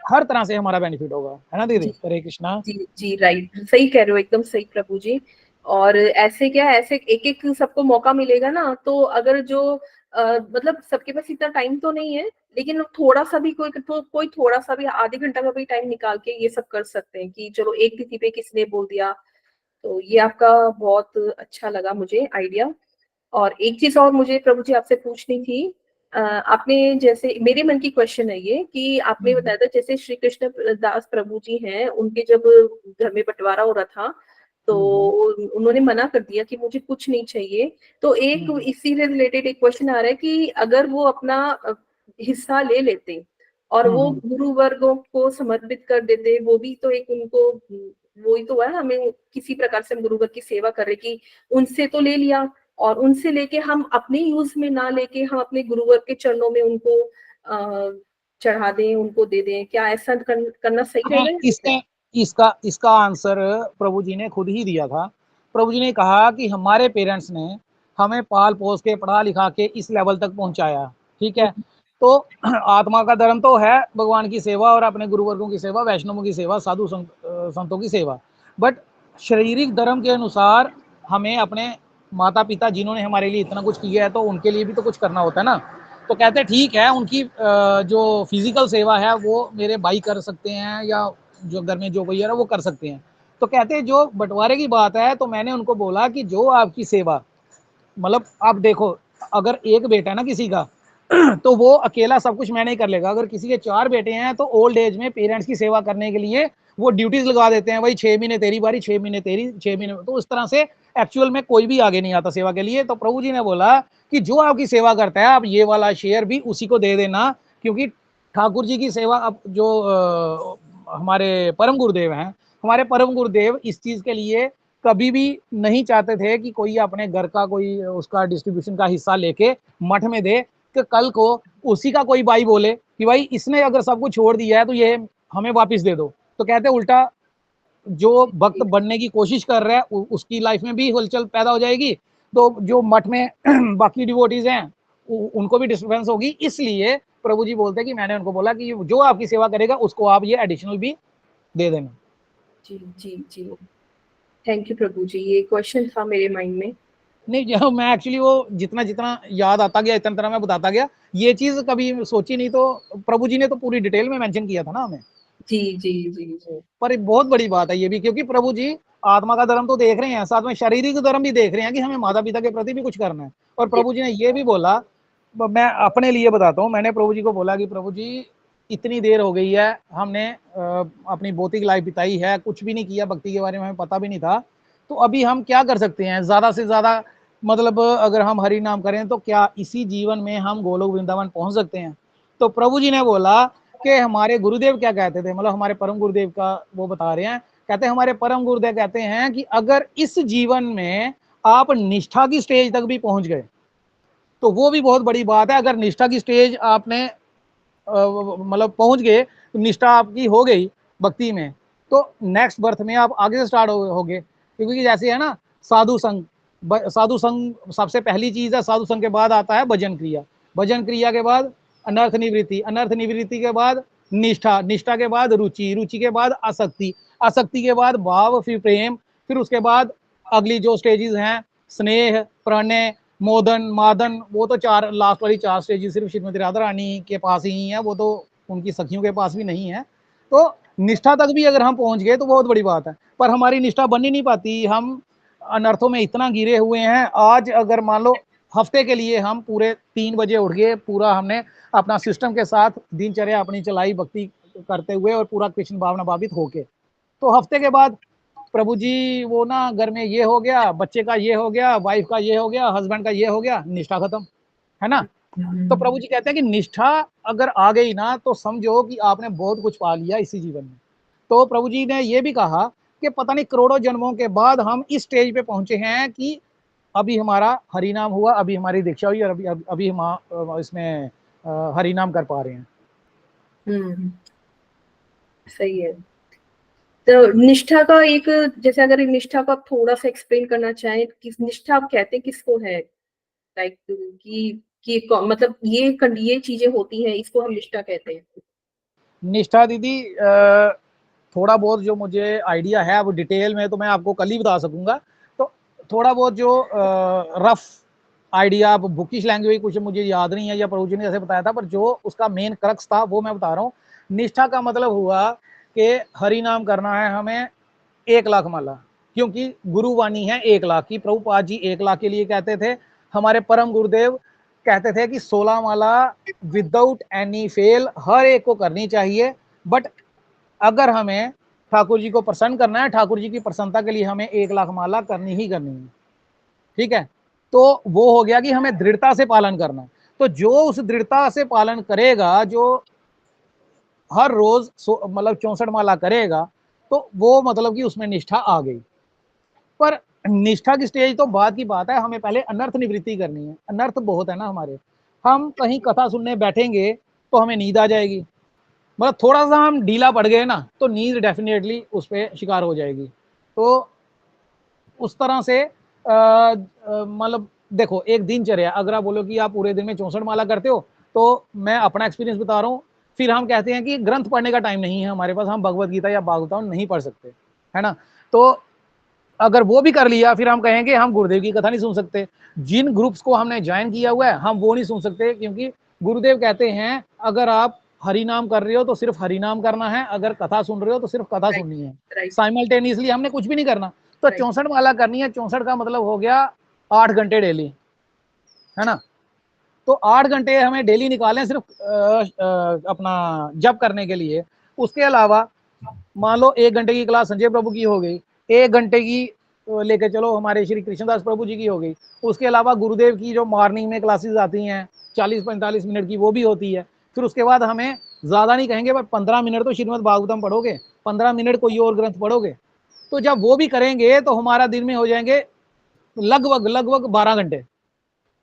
हर तरह से हमारा बेनिफिट होगा, है ना दीदी। जी हरे कृष्णा। जी जी राइट, सही कह रहे हो, एकदम सही प्रभु जी। और ऐसे क्या है, ऐसे एक एक सबको मौका मिलेगा ना, तो अगर जो मतलब सबके पास इतना टाइम तो नहीं है, लेकिन थोड़ा सा भी कोई थोड़ा सा भी आधे घंटा का भी टाइम निकाल के ये सब कर सकते हैं कि चलो एक तिथि पे किसने बोल दिया। तो ये आपका बहुत अच्छा लगा मुझे आइडिया। और एक चीज और मुझे प्रभु जी आपसे पूछनी थी। आपने जैसे मेरे मन की क्वेश्चन है ये कि आपने बताया था जैसे श्री कृष्ण दास प्रभु जी हैं, उनके जब घर में बंटवारा हो रहा था तो उन्होंने मना कर दिया कि मुझे कुछ नहीं चाहिए। तो एक इसी से रिलेटेड एक क्वेश्चन आ रहा है कि अगर वो अपना हिस्सा ले लेते और वो गुरु वर्गों को समर्पित कर देते, वो भी तो एक उनको वो ही तो है, हमें किसी प्रकार से हम गुरु वर्ग की सेवा कर रहे कि उनसे तो ले लिया और उनसे लेके हम अपने यूज में ना लेके हम अपने गुरुवर के चरणों में उनको चढ़ा दें, उनको दे दें, क्या ऐसा करना सही हाँ, रहेगा? इसका इसका आंसर प्रभु जी ने खुद ही दिया था। प्रभु जी ने कहा कि हमारे पेरेंट्स ने हमें पाल पोस के पढ़ा लिखा के इस लेवल तक पहुंचाया, ठीक है। तो आत्मा का धर्म तो है भगवान की सेवा और अपने गुरुवर्गों की सेवा, वैष्णवों की सेवा, साधु संतों की सेवा, बट शारीरिक धर्म के अनुसार हमें अपने माता पिता जिन्होंने हमारे लिए इतना कुछ किया है, तो उनके लिए भी तो कुछ करना होता है ना। तो कहते ठीक है, उनकी जो फिजिकल सेवा है वो मेरे भाई कर सकते हैं, या जो घर में जो कोई है वो कर सकते हैं। तो कहते जो बंटवारे की बात है, तो मैंने उनको बोला कि जो आपकी सेवा, मतलब आप देखो, अगर एक बेटा है ना किसी का, तो वो अकेला सब कुछ मैंने ही कर लेगा। अगर किसी के 4 बेटे हैं, तो ओल्ड एज में पेरेंट्स की सेवा करने के लिए वो ड्यूटीज लगा देते हैं, भाई 6 महीने तेरी बारी, 6 महीने तेरी, 6 महीने, तो उस तरह से एक्चुअल में कोई भी आगे नहीं आता सेवा के लिए। तो प्रभु जी ने बोला कि जो आपकी सेवा करता है, आप ये वाला शेयर भी उसी को दे देना, क्योंकि ठाकुर जी की सेवा, अब जो हमारे परम गुरुदेव हैं, हमारे परम गुरुदेव इस चीज के लिए कभी भी नहीं चाहते थे कि कोई अपने घर का कोई उसका डिस्ट्रीब्यूशन का हिस्सा लेके मठ में दे, कि कल को उसी का कोई भाई बोले कि भाई इसने अगर सब कुछ छोड़ दिया है तो ये हमें वापस दे दो, तो कहते उल्टा जो भक्त बनने की कोशिश कर रहा है उसकी लाइफ में भी हलचल पैदा हो जाएगी, तो जो मठ में बाकी डिवोटीज हैं उनको भी डिस्टर्बेंस होगी। इसलिए प्रभु जी बोलते हैं कि मैंने उनको बोला कि जो आपकी सेवा करेगा उसको आप ये एडिशनल भी दे देना। जी जी जी, थैंक यू प्रभु जी, ये क्वेश्चन था मेरे माइंड में। नहीं, जो मैं एक्चुअली वो जितना जितना याद आता गया इतना तरह मैं बताता गया, ये चीज कभी सोची नहीं, तो प्रभु जी ने तो पूरी डिटेल में मेंशन किया था ना हमें। जी जी जी जी, पर बहुत बड़ी बात है ये भी, क्योंकि प्रभु जी आत्मा का धर्म तो देख रहे हैं, साथ में शारीरिक धर्म भी देख रहे हैं कि हमें माता पिता के प्रति भी कुछ करना है। और प्रभु जी ने ये भी बोला, मैं अपने लिए बताता हूँ, मैंने प्रभु जी को बोला कि प्रभु जी इतनी देर हो गई है, हमने अपनी भौतिक लाइफ बिताई है, कुछ भी नहीं किया, भक्ति के बारे में हमें पता भी नहीं था, तो अभी हम क्या कर सकते हैं ज्यादा से ज्यादा, मतलब अगर हम हरि नाम करें तो क्या इसी जीवन में हम गोलोक वृंदावन पहुंच सकते हैं। तो प्रभु जी ने बोला कि हमारे गुरुदेव क्या कहते थे, मतलब हमारे परम गुरुदेव का वो बता रहे हैं, कहते हैं हमारे परम गुरुदेव कहते हैं कि अगर इस जीवन में आप निष्ठा की स्टेज तक भी पहुंच गए तो वो भी बहुत बड़ी बात है। अगर निष्ठा की स्टेज आपने मतलब पहुंच गए, तो निष्ठा आपकी हो गई भक्ति में, तो नेक्स्ट बर्थ में आप आगे से स्टार्ट हो गए। क्योंकि जैसे है ना साधु संघ, साधु संघ सबसे पहली चीज है, साधु संघ के बाद आता है भजन क्रिया, भजन क्रिया के बाद अनर्थ निवृत्ति, अनर्थ निवृत्ति के बाद निष्ठा, निष्ठा के बाद रुचि, रुचि के बाद आसक्ति, आसक्ति के बाद भाव, फिर प्रेम, फिर उसके बाद अगली जो स्टेजेस हैं स्नेह, प्रणय, मोदन, मादन, वो तो चार लास्ट वाली चार स्टेजेस सिर्फ श्रीमती राधा रानी के पास ही है, वो तो उनकी सखियों के पास भी नहीं है। तो निष्ठा तक भी अगर हम पहुंच गए तो बहुत बड़ी बात है, पर हमारी निष्ठा बन ही नहीं पाती, हम अनर्थों में इतना गिरे हुए हैं। आज अगर मान लो हफ्ते के लिए हम पूरे 3 बजे उठ गए, पूरा हमने अपना सिस्टम के साथ दिनचर्या अपनी चलाई भक्ति करते हुए और पूरा कृष्ण भावना भावित होके, तो हफ्ते के बाद प्रभु जी वो ना घर में ये हो गया, बच्चे का ये हो गया, वाइफ का ये हो गया, हस्बैंड का ये हो गया, निष्ठा खत्म, है ना। तो प्रभु जी कहते हैं कि निष्ठा अगर आ गई ना तो समझो कि आपने बहुत कुछ पा लिया इसी जीवन में। तो प्रभु जी ने ये भी कहा कि पता नहीं करोड़ों जन्मों के बाद हम इस स्टेज पे पहुंचे हैं कि अभी हमारा हरि नाम हुआ, अभी हमारी दीक्षा हुई और अभी हम इसमें हरि नाम कर पा रहे हैं। सही है। तो निष्ठा का एक, जैसे अगर निष्ठा का थोड़ा सा एक्सप्लेन करना चाहें कि निष्ठा आप कहते हैं किसको है, लाइक कि मतलब ये चीजें होती हैं, इसको हम निष्ठा कहते हैं। निष्ठा दीदी थोड़ा बहुत जो मुझे आइडिया है, वो डिटेल में तो मैं आपको कल ही बता सकूंगा, तो थोड़ा बहुत जो रफ आइडिया, बुकिश लैंग्वेज कुछ मुझे याद नहीं है या प्रभु जी ने जैसे बताया था, पर जो उसका मेन क्रक्स था वो मैं बता रहा हूँ। निष्ठा का मतलब हुआ कि हरि नाम करना है हमें 1,00,000 माला, क्योंकि गुरुवाणी है 1,00,000 की, प्रभुपाद जी 1,00,000 के लिए कहते थे, हमारे परम गुरुदेव कहते थे कि 16 माला विदाउट एनी फेल हर एक को करनी चाहिए। बट अगर हमें ठाकुर जी को प्रसन्न करना है, ठाकुर जी की प्रसन्नता के लिए हमें 1,00,000 माला करनी ही करनी है, ठीक है। तो वो हो गया कि हमें दृढ़ता से पालन करना है। तो जो उस दृढ़ता से पालन करेगा, जो हर रोज मतलब 64 माला करेगा, तो वो मतलब कि उसमें निष्ठा आ गई। पर निष्ठा की स्टेज तो बाद की बात है, हमें पहले अनर्थ निवृत्ति करनी है। अनर्थ बहुत है ना हमारे, हम कहीं कथा सुनने बैठेंगे तो हमें नींद आ जाएगी, मतलब थोड़ा सा हम ढीला पड़ गए ना तो नींद डेफिनेटली उस पर शिकार हो जाएगी। तो उस तरह से मतलब देखो, एक दिनचर्या अगर आप बोलो कि आप पूरे दिन में 64 माला करते हो, तो मैं अपना एक्सपीरियंस बता रहा हूँ। फिर हम कहते हैं कि ग्रंथ पढ़ने का टाइम नहीं है हमारे पास, हम भगवत गीता या भागवत नहीं पढ़ सकते, है ना। तो अगर वो भी कर लिया फिर हम कहेंगे हम गुरुदेव की कथा नहीं सुन सकते। जिन ग्रुप्स को हमने ज्वाइन किया हुआ है हम वो नहीं सुन सकते, क्योंकि गुरुदेव कहते हैं अगर आप हरि नाम कर रहे हो तो सिर्फ हरि नाम करना है, अगर कथा सुन रहे हो तो सिर्फ कथा सुननी है, साइमल्टेनियसली हमने कुछ भी नहीं करना। तो 64 माला करनी है, 64 का मतलब हो गया 8 घंटे डेली, है ना। तो 8 घंटे हमें डेली निकालें सिर्फ अपना जप करने के लिए। उसके अलावा मान लो 1 घंटे की क्लास संजय प्रभु की हो गई, 1 घंटे की लेके चलो हमारे श्री कृष्णदास प्रभु जी की हो गई। उसके अलावा गुरुदेव की जो मॉर्निंग में क्लासेस आती हैं 40-45 मिनट की, वो भी होती है। फिर उसके बाद हमें ज्यादा नहीं कहेंगे पर 15 मिनट तो श्रीमद् भागवतम पढ़ोगे, 15 मिनट कोई और ग्रंथ पढ़ोगे, तो जब वो भी करेंगे तो हमारा दिन में हो जाएंगे लगभग 12 घंटे।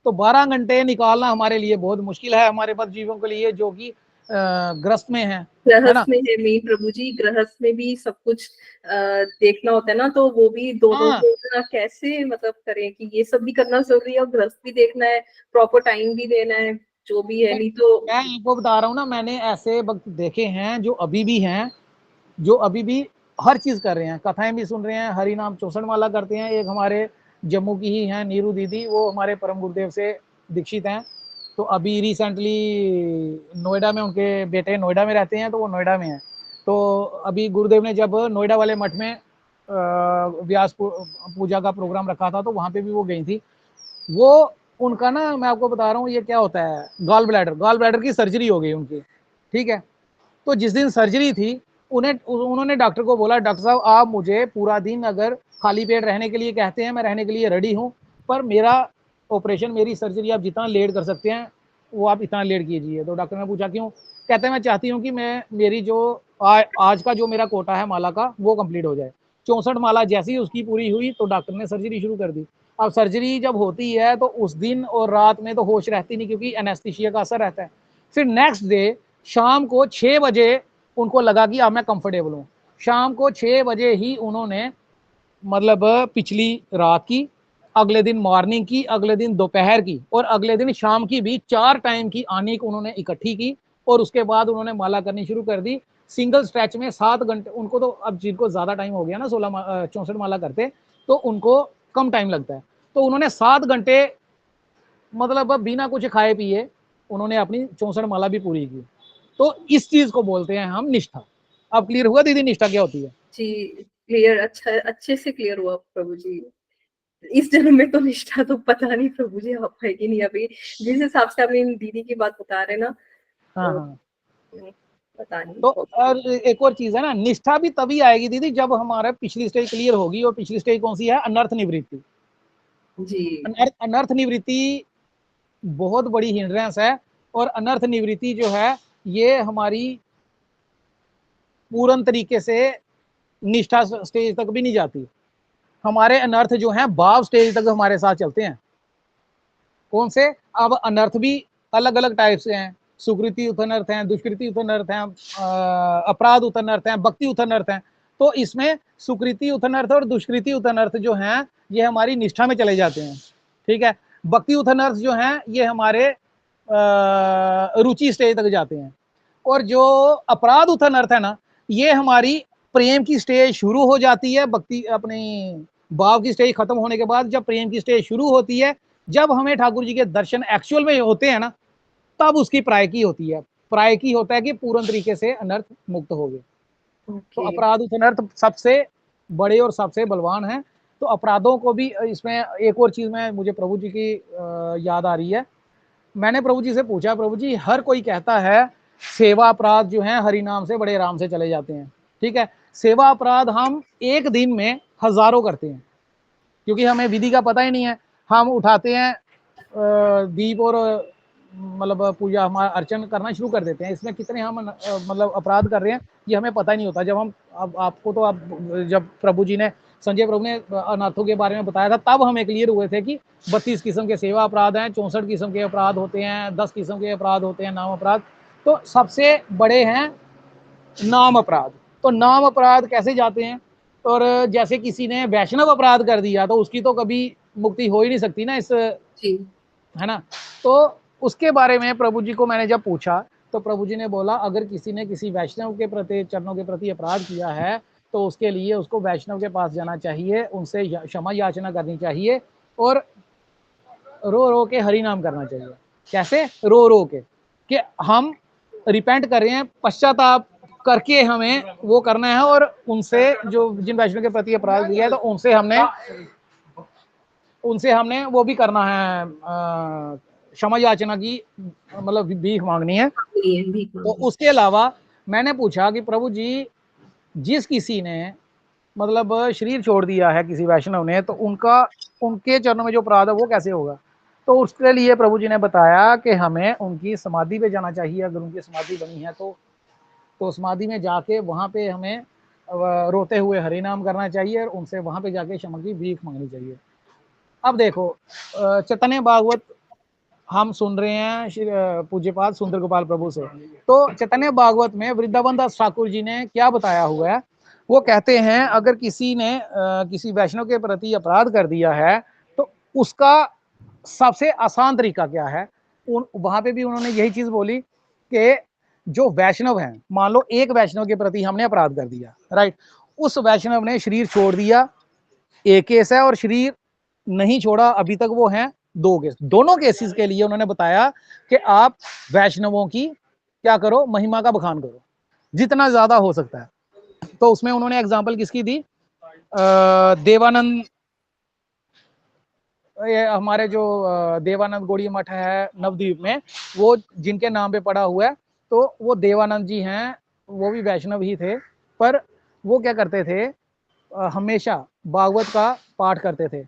तो 12 घंटे निकालना हमारे लिए बहुत मुश्किल है, हमारे पास जीवों के लिए जो कि ग्रस्त में है ना। गृहस्थ में है मेन प्रभु जी, गृहस्थ में भी सब कुछ देखना होता है ना, तो वो भी दोनों हाँ, को इतना कैसे मतलब करें कि ये सब भी करना जरूरी है और गृहस्थ भी देखना है, प्रॉपर टाइम भी देना है, जो भी है, मैं नहीं तो। मैं आपको बता रहा हूँ ना, मैंने ऐसे वक्त देखे हैं जो अभी भी हैं, जो अभी भी हर चीज कर रहे हैं, कथाएं भी सुन रहे हैं, हरि नाम चौसठ माला करते हैं। एक हमारे जम्मू की ही हैं नीरू दीदी, वो हमारे परम गुरुदेव से दीक्षित हैं। तो अभी रिसेंटली नोएडा में, उनके बेटे नोएडा में रहते हैं, तो वो नोएडा में हैं। तो अभी गुरुदेव ने जब नोएडा वाले मठ में व्यास पूजा का प्रोग्राम रखा था, तो वहां पे भी वो गई थी। वो उनका ना, मैं आपको बता रहा हूँ ये क्या होता है, गॉल ब्लैडर की सर्जरी हो गई उनकी, ठीक है। तो जिस दिन सर्जरी थी, उन्होंने डॉक्टर को बोला, डॉक्टर साहब आप मुझे पूरा दिन अगर खाली पेट रहने के लिए कहते हैं, मैं रहने के लिए रेडी हूँ, पर मेरा ऑपरेशन, मेरी सर्जरी आप जितना लेट कर सकते हैं वो आप इतना लेट कीजिए। तो डॉक्टर ने पूछा क्यों? कहते हैं मैं चाहती हूँ कि मैं मेरी जो आज का जो मेरा कोटा है माला का वो कंप्लीट हो जाए। 64 माला जैसी उसकी पूरी हुई तो डॉक्टर ने सर्जरी शुरू कर दी। अब सर्जरी जब होती है तो उस दिन और रात में तो होश रहती नहीं, क्योंकि एनेस्थीसिया का असर रहता है। फिर नेक्स्ट डे शाम को 6 बजे उनको लगा कि अब मैं कंफर्टेबल हूँ। शाम को 6 बजे ही उन्होंने, मतलब पिछली रात की, अगले दिन मॉर्निंग की, अगले दिन दोपहर की और अगले दिन शाम की भी 4 टाइम की आनीक उन्होंने इकट्ठी की। और उसके बाद उन्होंने माला करनी शुरू कर दी सिंगल स्ट्रेच में 7 घंटे। उनको तो अब जिनको ज्यादा टाइम हो गया ना, 64 माला करते, तो उनको कम टाइम लगता है। तो उन्होंने 7 घंटे, मतलब बिना कुछ खाए पिए उन्होंने अपनी 64 माला भी पूरी की। तो इस चीज को बोलते हैं हम निष्ठा। अब क्लियर हुआ दीदी निष्ठा क्या होती है? जी क्लियर, अच्छा अच्छे से क्लियर हुआ प्रभु जी। इस जन्म में तो निष्ठा तो पता नहीं प्रभु जी आप है कि नहीं, अभी जिस हिसाब से अपनी दीदी की बात बता रहे ना, हाँ तो हाँ। पता नहीं तो possible। और एक और चीज है ना, निष्ठा भी तभी आएगी दीदी जब हमारा पिछली स्टेज क्लियर होगी। और पिछली स्टेज कौन सी है? अनर्थ निवृत्ति। जी अनर्थ निवृत्ति बहुत बड़ी हिंड्रेंस है। और अनर्थ निवृत्ति जो है ये हमारी पूर्ण तरीके से निष्ठा स्टेज तक भी नहीं जाती। हमारे अनर्थ जो है भाव स्टेज तक हमारे साथ चलते हैं। कौन से? अब अनर्थ भी अलग अलग टाइप से हैं। सुकृति उतनर्थ हैं, दुष्कृति उतनर्थ हैं, अपराध उतनर्थ हैं, भक्ति उतनर्थ हैं। तो इसमें सुकृति उतनर्थ और दुष्कृति उतनर्थ जो हैं ये हमारी निष्ठा में चले जाते हैं, ठीक है। भक्ति उतनर्थ जो हैं ये हमारे रुचि स्टेज तक जाते हैं। और जो अपराध उतनर्थ है ना, ये हमारी प्रेम की स्टेज शुरू हो जाती है। भक्ति अपनी भाव की स्टेज खत्म होने के बाद जब प्रेम की स्टेज शुरू होती है, जब हमें ठाकुर जी के दर्शन एक्चुअल में होते हैं ना, तब उसकी प्रायकी होती है। प्रायकी होता है कि पूर्ण तरीके से अनर्थ मुक्त हो गए। तो ओके। अपराध अनर्थ सबसे बड़े और सबसे बलवान है। तो अपराधों को भी इसमें एक और चीज में मुझे प्रभु जी की याद आ रही है। मैंने प्रभु जी से पूछा, प्रभु जी हर कोई कहता है सेवा अपराध जो है हरि नाम से बड़े आराम से चले जाते हैं, ठीक है। सेवा अपराध हम एक दिन में हजारों करते हैं, क्योंकि हमें विधि का पता ही नहीं है। हम उठाते हैं दीप और मतलब पूजा हमारा अर्चन करना शुरू कर देते हैं। इसमें कितने हम मतलब अपराध कर रहे हैं ये हमें पता ही नहीं होता। जब हम, अब आपको तो, अब जब प्रभु जी ने, संजय प्रभु ने अनाथों के बारे में बताया था, तब हमें क्लियर हुए थे कि 32 किस्म के सेवा अपराध हैं, 64 किस्म के अपराध होते हैं, 10 किस्म के अपराध होते हैं, नाम अपराध। तो सबसे बड़े हैं नाम अपराध। तो नाम अपराध कैसे जाते हैं? और जैसे किसी ने वैष्णव अपराध कर दिया तो उसकी तो कभी मुक्ति हो ही नहीं सकती ना, इस, जी है ना। तो उसके बारे में प्रभु जी को मैंने जब पूछा, तो प्रभु जी ने बोला अगर किसी ने किसी वैष्णव के प्रति, चरणों के प्रति अपराध किया है, तो उसके लिए उसको वैष्णव के पास जाना चाहिए, उनसे क्षमा याचना करनी चाहिए और रो रो के हरि नाम करना चाहिए। कैसे? रो रो के, कि हम रिपेंट कर रहे हैं, पश्चाताप करके हमें वो करना है। और उनसे जो जिन वैष्णव के प्रति अपराध किया है, तो उनसे हमने वो भी करना है, क्षमा याचना की, मतलब भीख मांगनी है। भीख तो मांगनी। उसके अलावा मैंने पूछा कि प्रभु जी जिस किसी ने मतलब शरीर छोड़ दिया है किसी वैष्णव ने, तो उनका, उनके चरणों में जो अपराध है वो कैसे होगा? तो उसके लिए प्रभु जी ने बताया कि हमें उनकी समाधि पे जाना चाहिए। अगर उनकी समाधि बनी है तो समाधि में जाके वहां पे हमें रोते हुए हरि नाम करना चाहिए और उनसे वहां पे जाके क्षमा की भीख मांगनी चाहिए। अब देखो चैतन्य भागवत हम सुन रहे हैं पूज्यपाद सुंदर गोपाल प्रभु से। तो चैतन्य भागवत में वृंदावन दास ठाकुर जी ने क्या बताया हुआ है, वो कहते हैं अगर किसी ने किसी वैष्णव के प्रति अपराध कर दिया है तो उसका सबसे आसान तरीका क्या है। वहां पे भी उन्होंने यही चीज बोली कि जो वैष्णव है, मान लो एक वैष्णव के प्रति हमने अपराध कर दिया, राइट, उस वैष्णव ने शरीर छोड़ दिया, एक केस है, और शरीर नहीं छोड़ा अभी तक, वो है 2 केस। दोनों केसेस के लिए उन्होंने बताया कि आप वैष्णवों की क्या करो, महिमा का बखान करो जितना ज्यादा हो सकता है। तो उसमें उन्होंने एग्जांपल किसकी दी, देवानंद, ये हमारे जो देवानंद गौड़ीय मठ है नवद्वीप में, वो जिनके नाम पे पड़ा हुआ है, तो वो देवानंद जी हैं, वो भी वैष्णव ही थे, पर वो क्या करते थे, हमेशा भागवत का पाठ करते थे,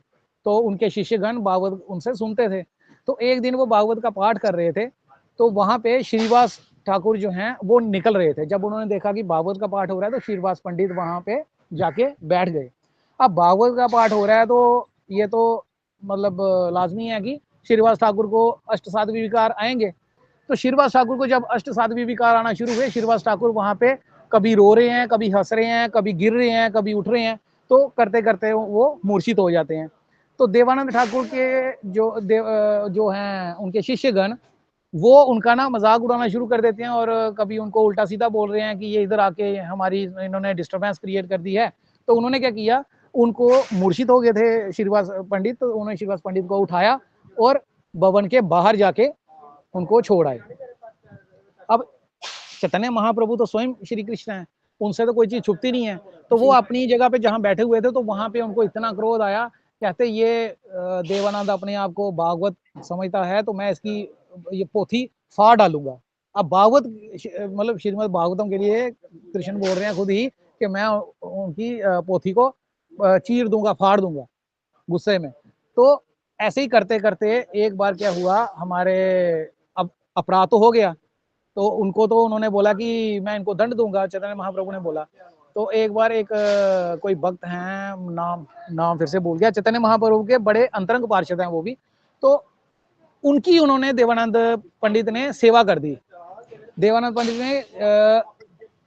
तो उनके शिष्यगण भागवत उनसे सुनते थे। तो एक दिन वो भागवत का पाठ कर रहे थे, तो वहां पे श्रीवास ठाकुर जो हैं वो निकल रहे थे। जब उन्होंने देखा कि भागवत का पाठ हो रहा है तो श्रीवास पंडित वहां पे जाके बैठ गए। अब भागवत का पाठ हो रहा है तो ये तो मतलब लाजमी है कि श्रीवास ठाकुर को अष्ट साध्वी विकार आएंगे। तो श्रीवास ठाकुर को जब अष्ट साध्वी विकार आना शुरू हुए, श्रीवास ठाकुर वहां पे कभी रो रहे हैं, कभी हंस रहे हैं, कभी गिर रहे हैं, कभी उठ रहे हैं, तो करते करते वो मूर्छित हो जाते हैं। तो देवानंद ठाकुर के जो हैं उनके शिष्यगण, वो उनका ना मजाक उड़ाना शुरू कर देते हैं, और कभी उनको उल्टा सीधा बोल रहे हैं कि ये इधर आके हमारी इन्होंने डिस्टर्बेंस क्रिएट कर दी है। तो उन्होंने क्या किया, उनको मूर्छित हो गए थे श्रीवास पंडित, तो उन्होंने श्रीवास पंडित को उठाया और भवन के बाहर जाके उनको छोड़ आए। अब चैतन्य महाप्रभु तो स्वयं श्री कृष्ण है, उनसे तो कोई चीज छुपती नहीं है। तो वो अपनी जगह पे जहां बैठे हुए थे, तो वहां पे उनको इतना क्रोध आया, कहते ये देवानंद अपने आप को भागवत समझता है, तो मैं इसकी ये पोथी फाड़ डालूंगा। अब भागवत मतलब श्रीमद् भागवतम के लिए कृष्ण बोल रहे हैं खुद ही कि मैं उनकी पोथी को चीर दूंगा, फाड़ दूंगा गुस्से में। तो ऐसे ही करते करते एक बार क्या हुआ, हमारे अब अपराध तो हो गया, तो उनको तो उन्होंने बोला कि मैं इनको दंड दूंगा, चैतन्य महाप्रभु ने बोला। तो एक बार एक कोई भक्त हैं, नाम फिर से भूल गया, चैतन्य महाप्रभु के बड़े अंतरंग पार्षद हैं वो भी, तो उनकी उन्होंने देवानंद पंडित ने सेवा कर दी। देवानंद पंडित ने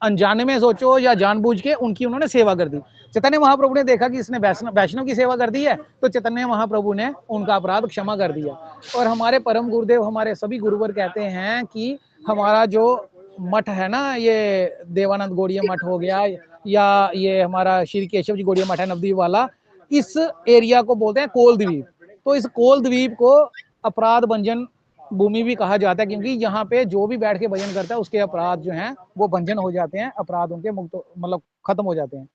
अनजाने में सोचो या जानबूझ के उनकी उन्होंने सेवा कर दी। चैतन्य महाप्रभु ने देखा कि इसने वैष्णव की सेवा कर दी है, तो चैतन्य महाप्रभु ने उनका अपराध क्षमा कर दिया। और हमारे परम गुरुदेव, हमारे सभी गुरुवर कहते हैं कि हमारा जो मठ है ना, ये देवानंद गौड़ीय मठ हो गया, या ये हमारा श्री केशव जी गौड़ीय मठ है नवद्वीप वाला, इस एरिया को बोलते हैं कोल द्वीप। तो इस कोल द्वीप को अपराध भंजन भूमि भी कहा जाता है, क्योंकि यहाँ पे जो भी बैठ के भजन करता है उसके अपराध जो हैं वो भंजन हो जाते हैं, अपराध उनके मुक्त मतलब खत्म हो जाते हैं।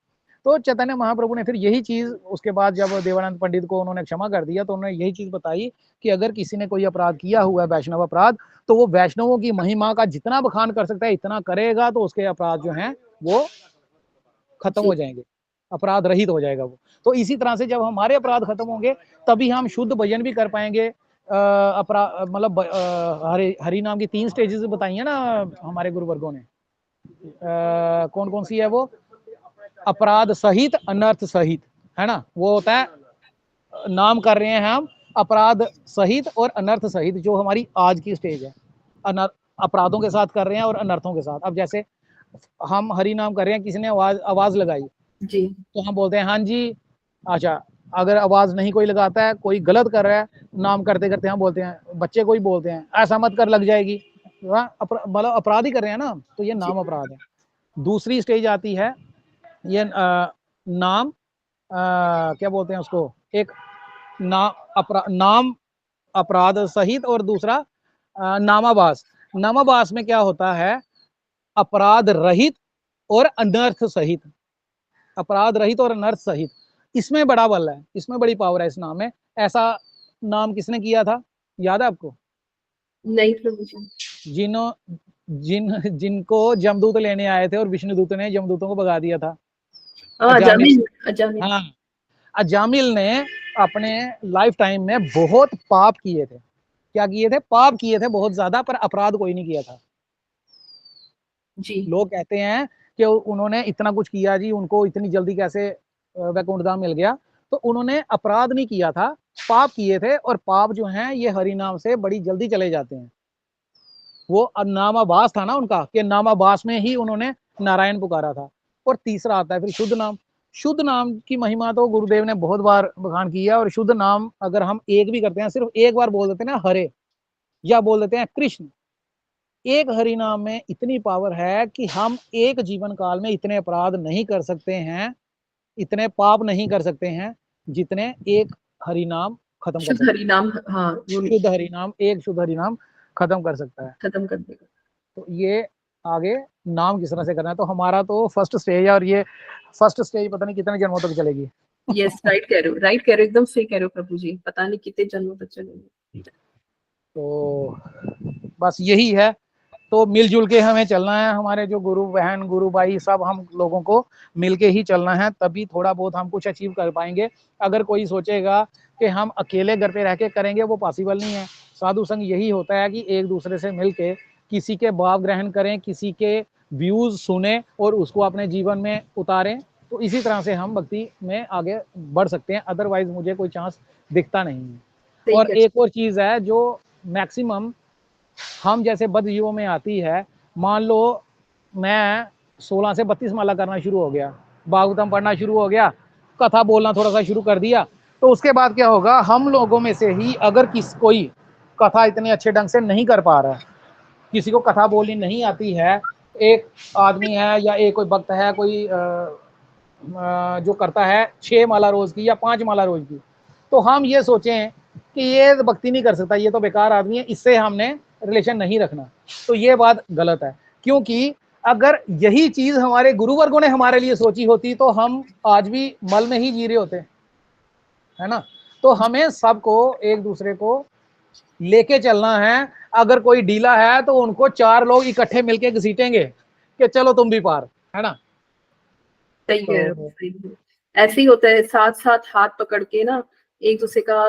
तो चैतन्य महाप्रभु ने फिर यही चीज उसके बाद जब देवानंद पंडित को उन्होंने क्षमा कर दिया, तो उन्होंने यही चीज बताई कि अगर किसी ने कोई अपराध किया हुआ है, वैष्णव अपराध, तो वो वैष्णवों की महिमा का जितना बखान कर सकता है इतना करेगा, तो उसके अपराध जो हैं वो खत्म हो जाएंगे, अपराध रहित हो जाएगा वो। तो इसी तरह से जब हमारे अपराध खत्म होंगे, तभी हम शुद्ध भजन भी कर पाएंगे। अपराध मतलब हरि नाम की 3 स्टेजेस बताई है ना हमारे गुरुवर्गों ने। कौन कौन सी है वो, अपराध सहित, अनर्थ सहित, है ना, वो होता है नाम कर रहे हैं हम अपराध सहित और अनर्थ सहित, जो हमारी आज की स्टेज है। अपराधों के साथ कर रहे हैं और अनर्थों के साथ। अब जैसे हम हरि नाम कर रहे हैं, किसी ने आवाज लगाई जी, तो हम बोलते हैं हाँ जी। अच्छा, अगर आवाज नहीं कोई लगाता है, कोई गलत कर रहा है, नाम करते करते हम बोलते हैं, बच्चे कोई बोलते हैं ऐसा मत कर लग जाएगी, मतलब अपराध ही कर रहे हैं ना, तो ये नाम अपराध है। दूसरी स्टेज आती है ये नाम क्या बोलते हैं उसको, एक नाम अपराध सहित, और दूसरा नामाभास। नामाभास में क्या होता है, अपराध रहित और अनर्थ सहित, अपराध रहित और अनर्थ सहित। इसमें बड़ा बल है, इसमें बड़ी पावर है इस नाम में। ऐसा नाम किसने किया था, याद है आपको? नहीं प्रभु जी। जिनको जमदूत लेने आए थे और विष्णुदूत ने जमदूतों को भगा दिया था, अजामिल। हाँ, अजामिल ने अपने लाइफ टाइम में बहुत पाप किए थे। क्या किए थे? पाप किए थे बहुत ज्यादा, पर अपराध कोई नहीं किया था जी। लोग कहते हैं कि उन्होंने इतना कुछ किया जी, उनको इतनी जल्दी कैसे वैकुंठ धाम मिल गया। तो उन्होंने अपराध नहीं किया था, पाप किए थे, और पाप जो हैं ये हरि नाम से बड़ी जल्दी चले जाते हैं। वो नामाभास था ना उनका, कि नामाभास में ही उन्होंने नारायण पुकारा था। और तीसरा आता है फिर शुद्ध नाम। शुद्ध नाम की महिमा तो गुरुदेव ने बहुत बार बखान की है। और शुद्ध नाम अगर हम एक भी करते हैं, सिर्फ एक बार बोल देते हैं ना हरे, या बोल देते हैं कृष्ण, एक हरि नाम में इतनी पावर है कि हम एक जीवन काल में इतने अपराध नहीं कर सकते हैं, इतने पाप नहीं कर सकते हैं, जितने एक हरि नाम खत्म कर शुद्ध सकते हरि नाम, हाँ हैं। शुद्ध हरि नाम, एक शुद्ध हरि नाम खत्म कर सकता है। खत्म कर देगा। तो ये आगे नाम किस तरह से करना है, तो हमारा तो फर्स्ट स्टेज है, और ये फर्स्ट स्टेज पता नहीं कितने जन्मों तक चलेगी। यस, राइट कह रहे हो, राइट कह रहे हो, एकदम सही कह रहे हो प्रभु जी, पता नहीं कितने जन्मों तक चलेंगे। तो बस यही है। तो मिलजुल के हमें चलना है, हमारे जो गुरु बहन गुरु भाई सब हम लोगों को मिलके ही चलना है, तभी थोड़ा बहुत हम कुछ अचीव कर पाएंगे। अगर कोई सोचेगा कि हम अकेले घर पे रह के करेंगे, वो पॉसिबल नहीं है। साधु संग यही होता है कि एक दूसरे से मिलके किसी के भाव ग्रहण करें, किसी के व्यूज सुने और उसको अपने जीवन में उतारें। तो इसी तरह से हम भक्ति में आगे बढ़ सकते हैं, अदरवाइज मुझे कोई चांस दिखता नहीं है। सही और कह एक और चीज है जो मैक्सिमम हम जैसे बदयुगों में आती है, मान लो मैं 16 से 32 माला करना शुरू हो गया, भागवतम पढ़ना शुरू हो गया, कथा बोलना थोड़ा सा शुरू कर दिया, तो उसके बाद क्या होगा, हम लोगों में से ही अगर कोई कथा इतने अच्छे ढंग से नहीं कर पा रहा है, किसी को कथा बोलनी नहीं आती है, एक आदमी है या एक कोई भक्त है, कोई जो करता है 6 माला रोज की या 5 माला रोज की, तो हम ये सोचें कि ये भक्ति नहीं कर सकता, ये तो बेकार आदमी है, इससे हमने रिलेशन नहीं रखना। तो ये बात गलत है, क्योंकि अगर यही चीज हमारे गुरुवर्गों ने हमारे लिए सोची होती तो हम आज भी मल में ही जी रहे होते, है ना। तो हमें सबको एक दूसरे को लेके चलना है। अगर कोई ढीला है तो उनको 4 लोग इकट्ठे मिलके घसीटेंगे कि चलो तुम भी पार, है ना। सही कह रहे हो, तो सही है। ऐसे ही होता है, साथ साथ हाथ पकड़ के ना, एक दूसरे का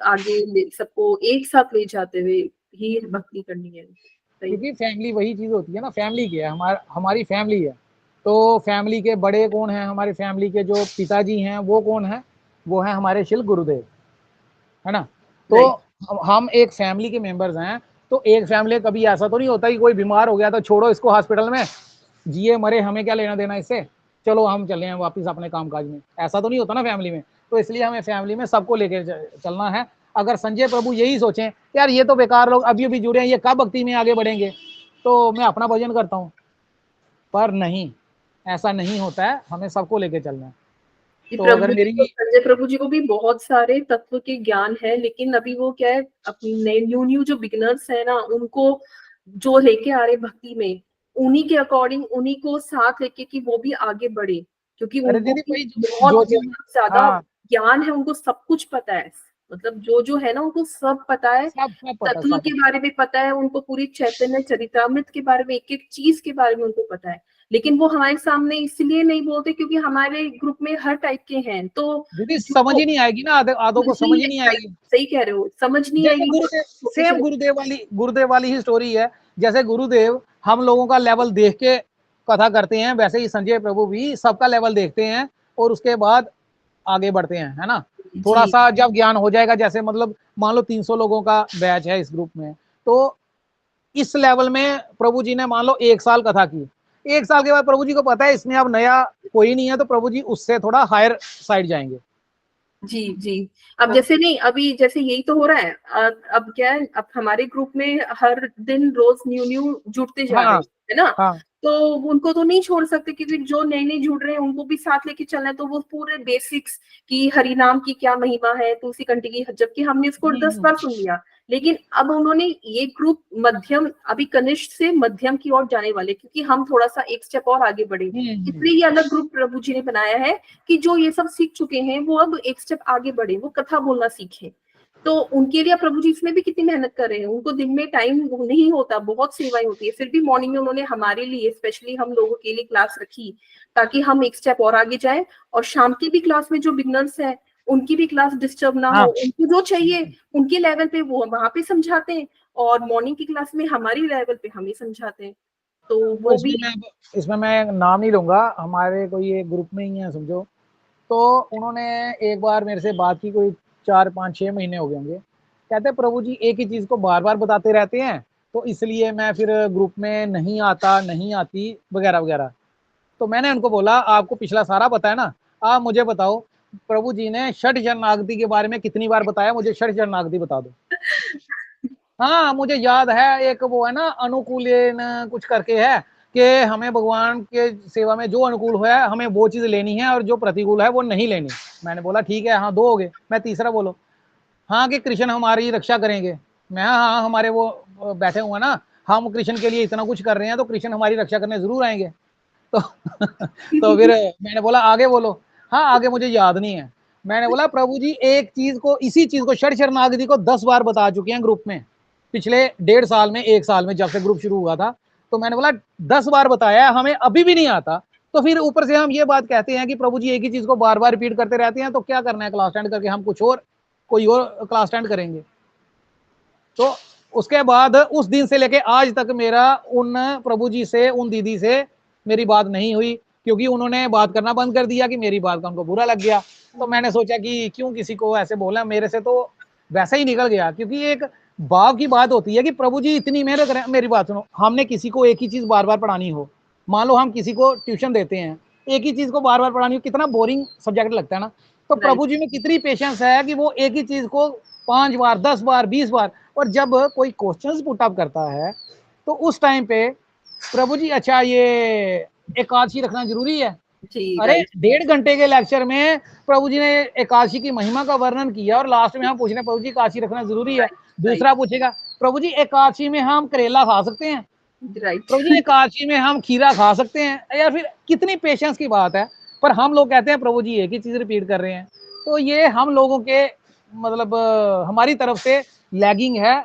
आगे सबको एक साथ ले जाते हुए ही भक्ति करनी है। सही। क्योंकि फैमिली वही चीज होती है ना, फैमिली की है, हमारी फैमिली है। तो फैमिली के बड़े कौन है, हमारी फैमिली के जो पिताजी हैं वो कौन है, वो है हमारे शिल गुरुदेव, है ना। तो राइट। हम एक फैमिली के मेंबर्स हैं। तो एक फैमिली कभी ऐसा तो नहीं होता कि कोई बीमार हो गया तो छोड़ो इसको हॉस्पिटल में, जिए मरे हमें क्या लेना देना इससे, चलो हम चले हैं वापस अपने कामकाज में, ऐसा तो नहीं होता ना फैमिली में। तो इसलिए हमें फैमिली में सबको लेकर चलना है। अगर संजय प्रभु यही सोचें यार ये तो बेकार लोग अभी अभी जुड़े हैं, ये कब भक्ति में आगे बढ़ेंगे, तो मैं अपना भजन करता हूँ, पर नहीं, ऐसा नहीं होता है, हमें सबको लेके चलना है। तो अगर प्रभु जी को, मेरी संजय प्रभु जी को भी बहुत सारे तत्व के ज्ञान है, लेकिन अभी वो क्या है, अपनी नए न्यू न्यू जो बिगनर्स है ना, उनको जो लेके आ रहे भक्ति में, उन्हीं के अकॉर्डिंग, उन्हीं को साथ लेके कि वो भी आगे बढ़े, क्योंकि अरे उनको दीदी भी वही बहुत जो चीज, बहुत ज्यादा हाँ ज्ञान है, उनको सब कुछ पता है। मतलब जो जो है ना, उनको सब पता है, सब सब पता, तत्व सब के पता। बारे में पता है उनको, पूरी चैतन्य चरितमृत के बारे में, एक एक चीज के बारे में उनको पता है। लेकिन वो हमारे सामने इसलिए नहीं बोलते क्योंकि हमारे ग्रुप में हर टाइप के हैं, तो दीदी समझ जो ही नहीं आएगी ना, आधों को समझ ही नहीं सही, आएगी। सही कह रहे हो, समझ नहीं जैसे आएगी। गुरुदेव, छोटे सेम छोटे। गुरुदेव वाली ही स्टोरी है। जैसे गुरुदेव हम लोगों का लेवल देख के कथा करते हैं, वैसे ही संजय प्रभु भी सबका लेवल देखते हैं और उसके बाद आगे बढ़ते हैं, है ना। थोड़ा जी। सा जब ज्ञान हो जाएगा, जैसे मतलब मान लो 300 लोगों का बैच है इस ग्रुप में, तो इस लेवल में प्रभु जी ने मान लो 1 साल कथा की, 1 साल के बाद प्रभु जी को पता है इसमें अब नया कोई नहीं है, तो प्रभु जी उससे थोड़ा हायर साइड जाएंगे। जी। जी। अब तो जैसे नहीं, अभी जैसे यही तो हो रहा है। अब क्या है, अब हमारे ग्रुप में हर दिन रोज न्यू न्यू जुड़ते जा रहे हाँ हैं, है ना। हाँ तो उनको तो नहीं छोड़ सकते, क्योंकि जो नए नए जुड़ रहे हैं उनको भी साथ लेके चलना है, तो वो पूरे बेसिक्स की हरि नाम की क्या महिमा है, तुलसी कंठी की, जबकि हमने इसको 10 बार सुन लिया। लेकिन अब उन्होंने ये ग्रुप मध्यम, अभी कनिष्ठ से मध्यम की ओर जाने वाले, क्योंकि हम थोड़ा सा एक स्टेप और आगे बढ़े, हम्म। इसलिए ये अलग ग्रुप प्रभु जी ने बनाया है, कि जो ये सब सीख चुके हैं वो अब एक स्टेप आगे बढ़े, वो कथा बोलना सीखे। तो उनके लिए प्रभु जी इसमें भी कितनी मेहनत कर रहे हैं, उनको दिन में टाइम नहीं होता, बहुत सेवाएं होती है, फिर भी मॉर्निंग में उन्होंने हमारे लिए, स्पेशली हम लोगों के लिए क्लास रखी, ताकि हम एक स्टेप और आगे जाएं। और शाम की भी क्लास में जो बिगनर्स है, उनकी भी क्लास डिस्टर्ब ना हो, हाँ उनको जो चाहिए उनके लेवल पे वो वहां पे समझाते हैं, और मॉर्निंग की क्लास में हमारी लेवल पे हमें समझाते हैं, तो तो वो भी। इसमें मैं नाम नहीं लूंगा, हमारे कोई एक ग्रुप में ही है समझो। तो उन्होंने एक बार मेरे से बात की, कोई 4-5-6 महीने हो गए होंगे। कहते प्रभु जी एक ही चीज को बार बार बताते रहते हैं, तो इसलिए मैं फिर ग्रुप में नहीं आता, नहीं आती वगैरह वगैरह। तो मैंने उनको बोला आपको पिछला सारा पता है ना, आप मुझे बताओ प्रभु जी ने षट शरणागति के बारे में कितनी बार बताया, मुझे षट शरणागति बता दो। हाँ मुझे याद है, एक वो है ना अनुकूलन कुछ करके है, कि हमें भगवान के सेवा में जो अनुकूल है हमें वो चीज लेनी है और जो प्रतिकूल है वो नहीं लेनी। मैंने बोला ठीक है, हाँ 2 हो गए। मैं तीसरा बोलो। हाँ कि कृष्ण हमारी रक्षा करेंगे। मैं हाँ हमारे वो बैठे हुए ना, हम कृष्ण के लिए इतना कुछ कर रहे हैं तो कृष्ण हमारी रक्षा करने जरूर आएंगे। तो तो फिर मैंने बोला आगे बोलो। हाँ आगे मुझे याद नहीं है। मैंने बोला प्रभु जी एक चीज को, इसी चीज को षट शरणागति को 10 बार बता चुके हैं ग्रुप में, पिछले 1.5 साल में, 1 साल में, जब से ग्रुप शुरू हुआ था। तो मैंने बोला 10 बार बताया, हमें अभी भी नहीं आता। तो फिर ऊपर से हम ये बात कहते हैं कि प्रभु जी एक ही चीज को बार बार रिपीट करते रहते हैं, तो क्या करना है क्लास अटेंड करके, हम कुछ और कोई और क्लास अटेंड करेंगे। तो उसके बाद उस दिन से लेके आज तक मेरा उन प्रभु जी से, उन दीदी से मेरी बात नहीं हुई, क्योंकि उन्होंने बात करना बंद कर दिया कि मेरी बात का उनको बुरा लग गया। तो मैंने सोचा कि क्यों किसी को ऐसे बोला, मेरे से तो वैसा ही निकल गया। क्योंकि एक भाव की बात होती है कि प्रभु जी इतनी मेहनत करें। मेरी बात सुनो, हमने किसी को एक ही चीज बार बार पढ़ानी हो, मान लो हम किसी को ट्यूशन देते हैं, एक ही चीज को बार बार पढ़ानी हो, कितना बोरिंग सब्जेक्ट लगता है ना। तो प्रभु जी में कितनी पेशेंस है कि वो एक ही चीज को 5 बार, 10 बार, 20 बार। और जब कोई क्वेश्चन पुट अप करता है तो उस टाइम पे प्रभु जी अच्छा ये एकादशी रखना जरूरी है। अरे 1.5 घंटे के लेक्चर में प्रभु जी ने एकादशी की महिमा का वर्णन किया और लास्ट में हम पूछ रहे हैं प्रभु जी एकादशी रखना जरूरी है। दूसरा पूछेगा प्रभु जी एकादशी में हम करेला खा सकते हैं, प्रभु जी एकादशी में हम खीरा खा सकते हैं। या फिर कितनी पेशेंस की बात है। पर हम लोग कहते हैं प्रभु जी एक ही चीज रिपीट कर रहे हैं। तो ये हम लोगों के मतलब हमारी तरफ से लैगिंग है,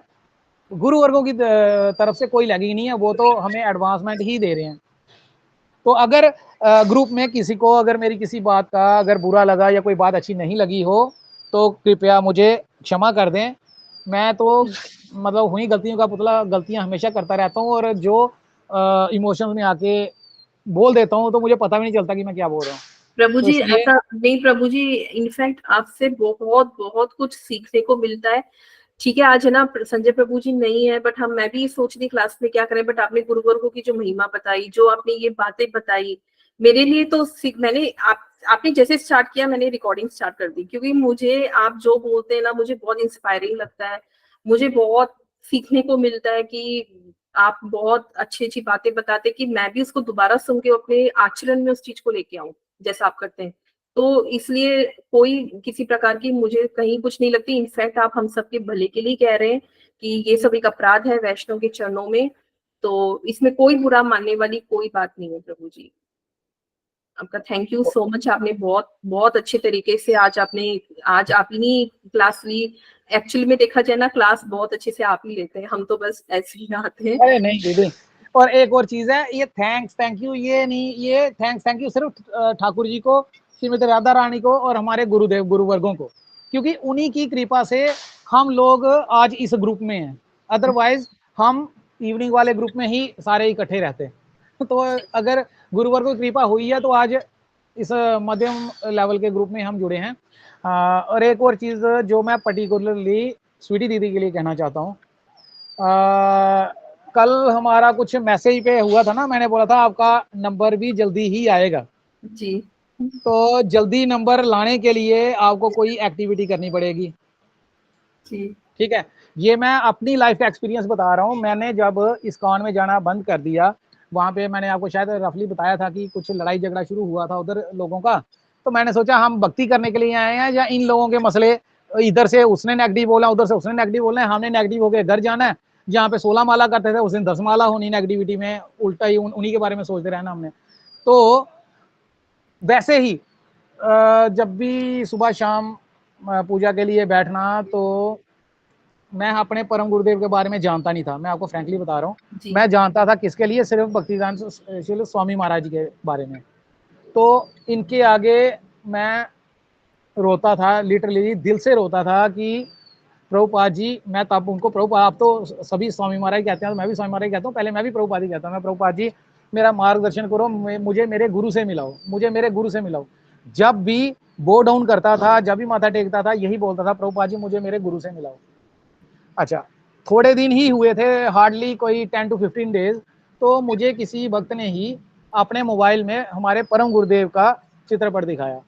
गुरु वर्गों की तरफ से कोई लैगिंग नहीं है, वो तो हमें एडवांसमेंट ही दे रहे हैं। तो अगर ग्रुप में किसी को अगर मेरी किसी बात का अगर बुरा लगा या कोई बात अच्छी नहीं लगी हो तो कृपया मुझे क्षमा कर दें। मैं तो मतलब हुई गलतियों का पुतला, गलतियां हमेशा करता रहता हूँ, और जो इमोशंस में आके बोल देता हूँ तो मुझे पता भी नहीं चलता कि मैं क्या बोल रहा हूँ। प्रभु तो जी इसलिए ऐसा नहीं, प्रभु जी इनफैक्ट आपसे बहुत बहुत कुछ सीखने को मिलता है। ठीक है आज है ना संजय प्रभु जी नहीं है, बट हम मैं भी सोच रही क्लास में क्या करें, बट आपने गुरुवर्गों की जो महिमा बताई, जो आपने ये बातें बताई, मेरे लिए तो मैंने आपने जैसे स्टार्ट किया मैंने रिकॉर्डिंग स्टार्ट कर दी, क्योंकि मुझे आप जो बोलते हैं ना मुझे बहुत इंस्पायरिंग लगता है। मुझे बहुत सीखने को मिलता है कि आप बहुत अच्छी अच्छी बातें बताते कि मैं भी उसको दोबारा सुन के अपने आचरण में उस चीज को लेके आऊं जैसा आप करते हैं। तो इसलिए कोई किसी प्रकार की मुझे कहीं कुछ नहीं लगती। इनफैक्ट आप हम सबके भले के लिए कह रहे हैं कि ये सब एक अपराध है वैष्णव के चरणों में। तो इसमें कोई बुरा मानने वाली कोई बात नहीं है। प्रभु जी आपका थैंक यू सो मच। आपने बहुत बहुत अच्छे तरीके से आज आप ही नहीं क्लास ली। एक्चुअली में देखा जाए ना क्लास बहुत अच्छे से आप ही लेते हैं, हम तो बस ऐसे ही आते हैं। अरे नहीं दीदी, और एक और चीज है, ये थैंक्स थैंक यू ये नहीं, ये थैंक्स थैंक यू सिर्फ ठाकुर जी को, श्रीमती राधा रानी को और हमारे गुरुदेव गुरुवर्गों को, क्योंकि उन्हीं की कृपा से हम लोग आज इस ग्रुप में हैं। अदरवाइज हम इवनिंग वाले ग्रुप में ही सारे इकट्ठे रहते। तो अगर गुरुवर्गों की कृपा हुई है तो आज इस मध्यम लेवल के ग्रुप में हम जुड़े हैं। और एक और चीज जो मैं पर्टिकुलरली स्वीटी दीदी के लिए कहना चाहता हूँ, कल हमारा कुछ मैसेज पे हुआ था ना, मैंने बोला था आपका नंबर भी जल्दी ही आएगा जी। तो जल्दी नंबर लाने के लिए आपको कोई एक्टिविटी करनी पड़ेगी। जी ठीक है, ये मैं अपनी लाइफ का एक्सपीरियंस बता रहा हूँ। मैंने जब इस्कॉन में जाना बंद कर दिया, वहां पे मैंने आपको शायद रफली बताया था कि कुछ लड़ाई झगड़ा शुरू हुआ था उधर लोगों का। तो मैंने सोचा हम भक्ति करने के लिए आए हैं या इन लोगों के मसले, इधर से उसने नेगेटिव बोला, उधर से उसने नेगेटिव बोला है, हमने नेगेटिव होकर घर जाना है। जहाँ पे 16 माला करते थे उस दिन 10 माला होनी नेगेटिविटी में, उल्टा ही उन्हीं के बारे में सोचते रहना हमने। तो वैसे ही जब भी सुबह शाम पूजा के लिए बैठना, तो मैं अपने परम गुरुदेव के बारे में जानता नहीं था। मैं आपको फ्रैंकली बता रहा हूँ, मैं जानता था किसके लिए, सिर्फ भक्तिदान स्वामी महाराज जी के बारे में। तो इनके आगे मैं रोता था, लिटरली दिल से रोता था कि प्रभुपाद जी, मैं तब उनको प्रभुपाद, आप तो सभी स्वामी महाराज कहते हैं तो मैं भी स्वामी महाराज कहता हूँ, पहले मैं भी प्रभुपाद ही कहता हूँ। मैं प्रभुपाद जी मेरा मार्गदर्शन करो, मुझे मेरे गुरु से मिलाओ, मुझे मेरे गुरु से मिलाओ। जब भी बो डाउन करता था, जब भी माथा टेकता था यही बोलता था, प्रभुपाद जी मुझे मेरे गुरु से मिलाओ। अच्छा, थोड़े दिन ही हुए थे, हार्डली कोई 10 to 15 डेज, तो मुझे किसी भक्त ने ही अपने मोबाइल में हमारे परम गुरुदेव का चित्रपट दिखाया।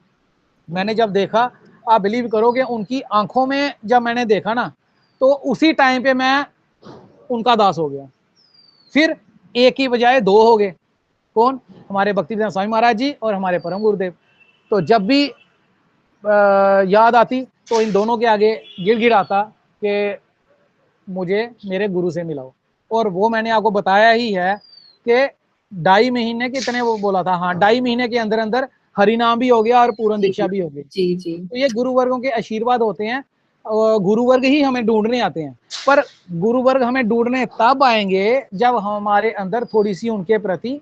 मैंने जब देखा, आप बिलीव करोगे, उनकी आंखों में जब मैंने देखा ना, तो उसी टाइम पे मैं उनका दास हो गया। फिर एक की बजाय दो हो गए। कौन? हमारे भक्तिवेदांत स्वामी महाराज जी और हमारे परम गुरुदेव। तो जब भी याद आती तो इन दोनों के आगे गिड़गिड़ाता कि मुझे मेरे गुरु से मिलाओ। और वो मैंने आपको बताया ही है कि 2.5 महीने कितने वो बोला था, हाँ 2.5 महीने के अंदर अंदर हरिनाम भी हो गया और पूर्ण जी दीक्षा भी हो गई। जी जी। तो ये गुरु वर्गों के आशीर्वाद होते हैं। गुरु वर्ग ही हमें ढूंढने आते हैं, पर गुरु वर्ग हमें ढूंढने तब आएंगे जब हमारे अंदर थोड़ी सी उनके प्रति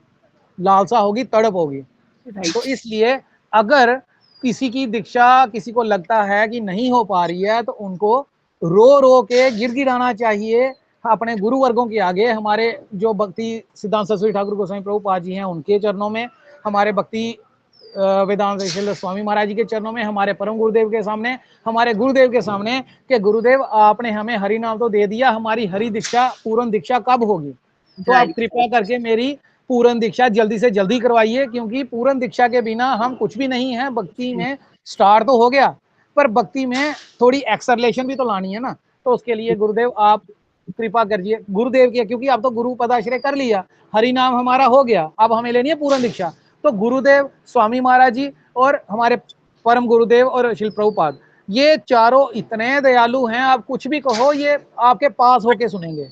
लालसा होगी, तड़प होगी। तो राइट। इसलिए अगर किसी की दीक्षा किसी को लगता है कि नहीं हो पा रही है, तो उनको रो रो के गिड़गिड़ाना चाहिए अपने गुरु वर्गों के आगे। हमारे जो भक्ति सिद्धांत सरस्वती ठाकुर गोस्वामी प्रभुपाद जी हैं उनके चरणों में, हमारे भक्ति वेदांत स्वामी महाराज जी के चरणों में, हमारे परम गुरुदेव के सामने, हमारे गुरुदेव के सामने, कि गुरुदेव आपने हमें हरि नाम तो दे दिया, हमारी हरि दीक्षा पूर्ण दीक्षा कब होगी? तो आप राइट। कृपया करके मेरी पूर्ण दीक्षा जल्दी से जल्दी करवाइए, क्योंकि पूर्ण दीक्षा के बिना हम कुछ भी नहीं है। भक्ति में स्टार्ट तो हो गया, पर भक्ति में थोड़ी एक्सरलेशन भी तो लानी है ना। तो उसके लिए गुरुदेव आप कृपा करिए गुरुदेव की, क्योंकि अब तो गुरु पदाश्रय कर लिया, हरि नाम हमारा हो गया, अब हमें लेनी है पूर्ण दीक्षा। तो गुरुदेव स्वामी महाराज जी और हमारे परम गुरुदेव और शिल प्रभुपाद, ये चारों इतने दयालु हैं, आप कुछ भी कहो ये आपके पास होके सुनेंगे,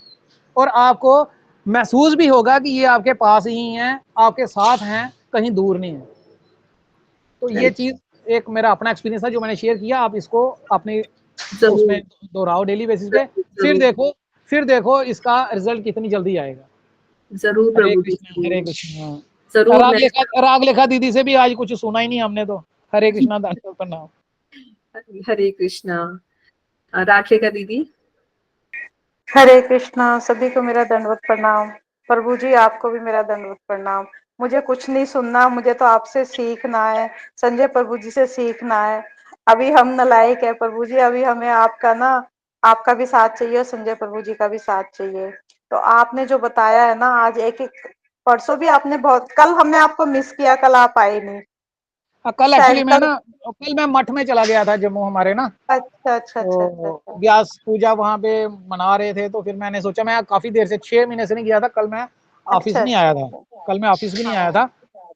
और आपको महसूस भी होगा कि ये आपके पास ही हैं, आपके साथ हैं, कहीं दूर नहीं है। तो ये राइट। चीज एक मेरा अपना एक्सपीरियंस है जो मैंने शेयर किया, आप इसको अपनी जरूर उसमें दोहराओ डेली बेसिस पे। फिर जरूर देखो, फिर देखो इसका रिजल्ट कितनी जल्दी आएगा। जरूर हरे प्रभु जी कृष्णा, हरे जरूर। कृष्णा। जरूर मैं राग लेखा दीदी से भी आज कुछ सुना ही नहीं हमने तो। हरे कृष्णा, दास प्रणाम। हरे कृष्णा। राखिएगा दीदी। हरे कृष्णा। सभी को मेरा दंडवत प्रणाम। प्रभु जी आपको भी मेरा दंडवत प्रणाम। मुझे कुछ नहीं सुनना, मुझे तो आपसे सीखना है, संजय प्रभु जी से सीखना है। अभी हम नलायक है प्रभु जी, अभी हमें आपका भी साथ चाहिए और संजय प्रभु जी का भी साथ चाहिए। तो आपने जो बताया है ना आज, एक एक परसों भी आपने बहुत, कल हमने आपको मिस किया, कल आप आए नहीं कल शायद, एक्चुअली मैं कल। ना, कल मैं मठ में चला गया था जम्मू हमारे ना। अच्छा अच्छा अच्छा अच्छा तो अच्छा। व्यास पूजा वहां पे मना रहे थे, तो फिर मैंने सोचा, मैं काफी देर से 6 महीने से नहीं गया था, कल मैं ऑफिस अच्छा नहीं आया अच्छा था। अच्छा। कल मैं ऑफिस भी नहीं आया हाँ। था।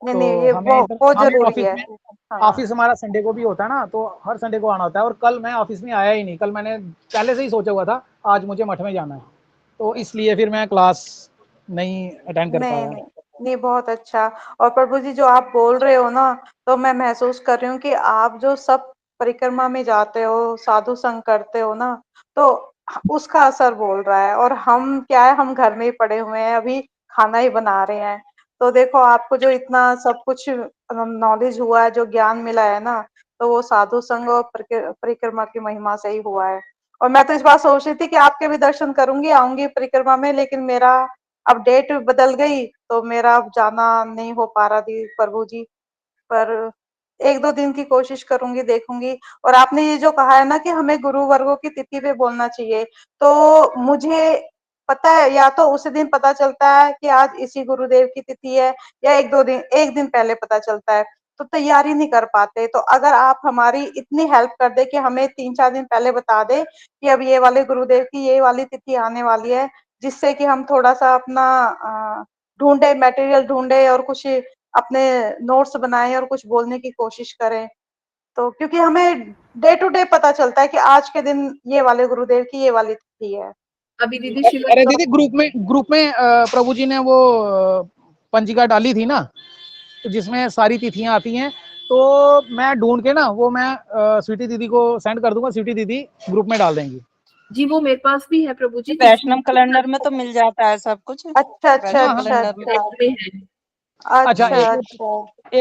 नहीं तो नहीं, ये हमें वो हमें जरूरी ऑफिस है। में, हाँ। ऑफिस हमारा संडे को भी होता है ना, तो हर संडे को आना होता है, और कल मैं ऑफिस में आया ही नहीं। कल मैंने पहले से ही सोचा हुआ था आज मुझे मठ में जाना है, तो इसलिए फिर मैं क्लास नहीं अटेंड कर नहीं पाया। नहीं नहीं, बहुत अच्छा। और प्रभु जी जो आप बोल रहे हो ना, तो मैं महसूस कर रही हूँ कि आप जो सब परिक्रमा में जाते हो, साधु संग करते हो ना, तो उसका असर बोल रहा है। और हम क्या है, हम घर में ही पड़े हुए हैं, अभी खाना ही बना रहे हैं। तो देखो आपको जो इतना सब कुछ नॉलेज हुआ है, जो ज्ञान मिला है ना, तो वो साधु संग और परिक्रमा की महिमा से ही हुआ है। और मैं तो इस बार सोच रही थी कि आपके भी दर्शन करूंगी, आऊंगी परिक्रमा में, लेकिन मेरा अब डेट बदल गई, तो मेरा अब जाना नहीं हो पा रहा थी प्रभु जी। पर एक दो दिन की कोशिश करूंगी, देखूंगी। और आपने ये जो कहा है ना कि हमें गुरु वर्गों की तिथि पे बोलना चाहिए, तो मुझे पता है, या तो उसी दिन पता चलता है कि आज इसी गुरुदेव की तिथि है, या एक दिन पहले पता चलता है, तो तैयारी नहीं कर पाते। तो अगर आप हमारी इतनी हेल्प कर दे कि हमें 3-4 दिन पहले बता दे कि अब ये वाले गुरुदेव की ये वाली तिथि आने वाली है, जिससे कि हम थोड़ा सा अपना ढूंढे, मटेरियल ढूंढे, और कुछ अपने नोट्स बनाए और कुछ बोलने की कोशिश करें। तो क्योंकि हमें डे टू डे पता चलता है कि आज के दिन ये वाले गुरुदेव की ये वाली तिथि है। अभी दीदी अरे दीदी, ग्रुप में प्रभु जी ने वो पंजिका डाली थी ना, तो जिसमें सारी तिथियां आती हैं। तो मैं ढूंढ के ना वो मैं स्वीटी दीदी को सेंड कर दूंगा, स्वीटी दीदी ग्रुप में डाल देंगी। जी वो मेरे पास भी है प्रभु जी, वैष्णव कैलेंडर में तो मिल जाता है सब कुछ। अच्छा अच्छा हाँ वैष्णव हाँ। अच्छा कैलेंडर में अच्छा में है। अच्छा, अच्छा अच्छा।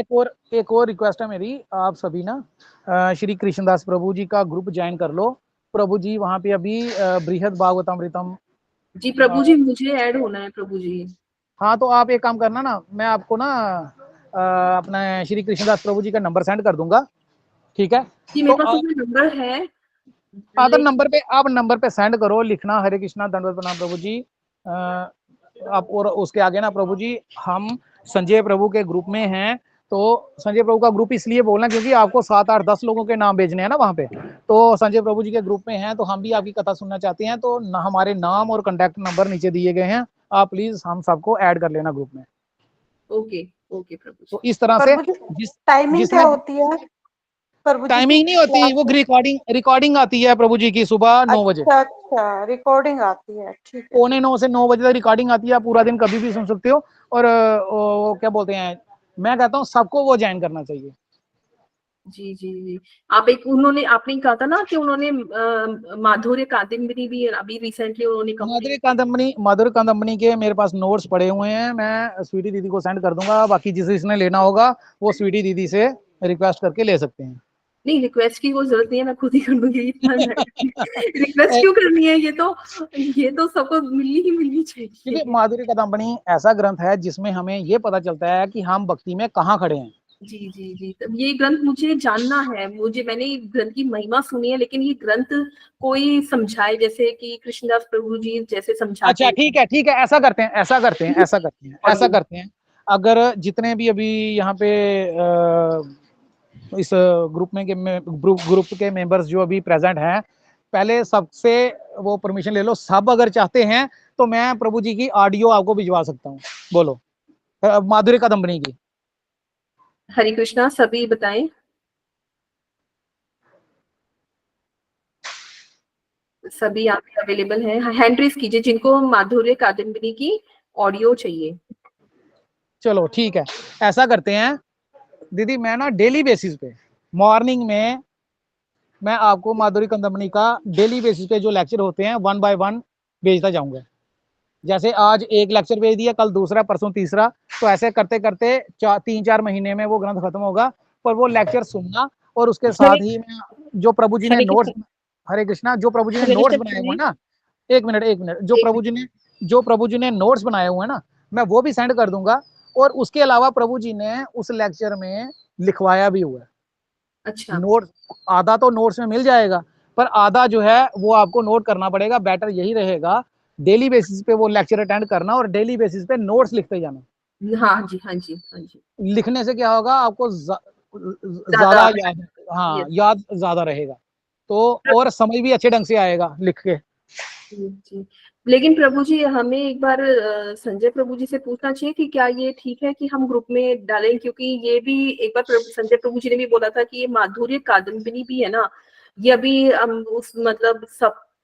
एक और रिक्वेस्ट है मेरी, आप सभी ना श्री कृष्णदास प्रभु जी का ग्रुप ज्वाइन कर लो। प्रभु जी वहाँ पे अभी बृहद भागवतामृतम। जी प्रभु जी मुझे ऐड होना है प्रभु जी। हाँ, तो आप एक काम करना ना, मैं आपको ना अपना श्री कृष्णदास प्रभु जी का नंबर सेंड कर दूंगा, ठीक है। जी तो मेरे पास उसमें नंबर है तो नंबर पे सेंड करो, लिखना हरे कृष्णा दंडवत प्रणाम प्रभु जी। आप और उसके आगे ना प्रभु जी, हम संजय प्रभु के ग्रुप में हैं। तो संजय प्रभु का ग्रुप इसलिए बोलना क्योंकि आपको 7 8 10 लोगों के नाम भेजने हैं ना वहां पे। तो संजय प्रभु जी के ग्रुप में हैं, तो हम भी आपकी कथा सुनना चाहते हैं। तो हमारे नाम और कांटेक्ट नंबर नीचे दिए गए हैं, आप प्लीज हम सबको ऐड कर लेना ग्रुप में। ओके ओके प्रभु जी। तो इस तरह से प्रभु जी जिस टाइमिंग क्या जिसने होती है प्रभु जी की टाइमिंग नहीं होती, क्लास वो की? रिकॉर्डिंग आती है प्रभु जी की सुबह 9 बजे। अच्छा अच्छा, रिकॉर्डिंग आती है, ठीक है। 8:45 से 9 बजे तक रिकॉर्डिंग आती है, आप पूरा दिन कभी भी सुन सकते हो। और वो क्या बोलते हैं, मैं कहता हूँ सबको वो ज्वाइन करना चाहिए। जी जी जी। आप एक उन्होंने आपने कहा था ना कि उन्होंने माधुर्य कादम्बरी भी अभी रिसेंटली उन्होंने कंप्लीट। माधुरी कादम्बनी के मेरे पास नोट्स पड़े हुए हैं, मैं स्वीटी दीदी को सेंड कर दूंगा। बाकी जिसे इसने लेना होगा वो स्वीटी दीदी से रिक्वेस्ट करके ले सकते हैं। नहीं रिक्वेस्ट की कोई जरूरत नहीं है, मैं खुद ही कर दूंगी इतना। रिक्वेस्ट क्यों करनी है, ये तो सबको मिलनी क्योंकि चाहिए। माधुरी कादम्बनी ऐसा ग्रंथ है जिसमें हमें ये पता चलता है कि हम भक्ति में कहाँ खड़े हैं। जी जी जी, तब ये ग्रंथ मुझे जानना है, मैंने ये ग्रंथ की महिमा सुनी है, लेकिन ये ग्रंथ कोई समझाए जैसे कि कृष्णदास प्रभु जी जैसे समझाते अच्छा हैं। ठीक है, ऐसा ऑडियो। करते हैं। अगर जितने भी अभी यहाँ पे इस ग्रुप के मेंबर्स जो अभी प्रेजेंट हैं, पहले सबसे वो परमिशन ले लो। सब अगर चाहते हैं तो मैं प्रभु जी की ऑडियो आपको भिजवा सकता हूँ। बोलो, माधुरी कादम्बनी की। हरे कृष्णा, सभी बताएं। सभी यहाँ पे अवेलेबल हैं, हैंड रेज कीजिए जिनको माधुर्य कादम्बरी की ऑडियो चाहिए। चलो ठीक है, ऐसा करते हैं दीदी, मैं ना डेली बेसिस पे मॉर्निंग में मैं आपको माधुरी कादम्बनी का डेली बेसिस पे जो लेक्चर होते हैं 1 बाय 1 भेजता जाऊंगा। जैसे आज एक लेक्चर भेज दिया, कल दूसरा, परसों तीसरा। तो ऐसे करते करते 3 4 महीने में वो ग्रंथ खत्म होगा। पर वो लेक्चर सुनना, और उसके साथ ही मैं जो प्रभु जी ने हरे नोट्स, कृष्ण हरे कृष्णा, जो प्रभु जी ने हरे नोट्स कृष्ण बनाए प्रभु हुए हैं जी। ना, एक मिनट, एक जो प्रभु जी ने नोट्स बनाए हुए हैं ना, मैं वो भी सेंड कर दूंगा। और उसके अलावा प्रभु जी ने उस लेक्चर में लिखवाया भी हुआ है। अच्छा। नोट आधा तो नोट्स में मिल जाएगा, पर आधा जो है वो आपको नोट करना पड़ेगा। बेटर यही रहेगा डेली बेसिस पे वो लेक्चर अटेंड करना और डेली बेसिस पे नोट्स लिखते जाना। हाँ जी हाँ जी हाँ जी। लिखने से क्या होगा, आपको ज्यादा। ज्यादा याद, हाँ यस। याद ज्यादा रहेगा। तो और समझ भी अच्छे ढंग से आएगा लिख के। जी जी। लेकिन प्रभु जी हमें एक बार संजय प्रभु जी से पूछना चाहिए कि क्या ये ठीक है कि हम ग्रुप में डालें, क्योंकि ये भी एक बार संजय प्रभु जी ने भी बोला था कि ये माधुर्य कादम्बिनी भी है ना, ये अभी उस मतलब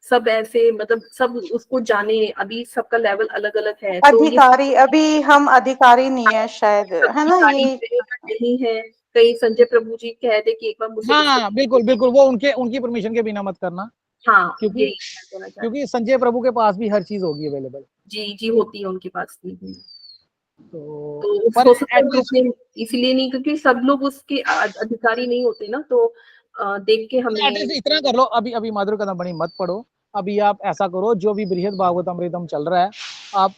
सब ऐसे मतलब सब उसको जाने, अभी सबका लेवल अलग अलग है, तो ये अधिकारी अभी हम अधिकारी नहीं है शायद, है सबकी ना तारीफ ये? नहीं है। कहीं संजय प्रभु जी कह दे कि एक बार मुझसे हाँ बिल्कुल बिल्कुल, वो उनकी परमिशन के बिना मत करना। हाँ क्योंकि यही मैं कहना चाहती क्योंकि संजय प्रभु के पास भी हर चीज होगी अवेलेबल। हूँ। जी जी होती है उनके पास भी। तो तो पर हो सकता है ग्रुप एटलीस्ट में इसलिए नहीं, क्योंकि सब लोग उसके अधिकारी नहीं होते ना, तो देख के हमें। इतना कर लो, अभी अभी माधुरी कादम्बनी मत पढ़ो। अभी आप ऐसा करो, जो भी बृहद भागवत अमृतम चल रहा है आप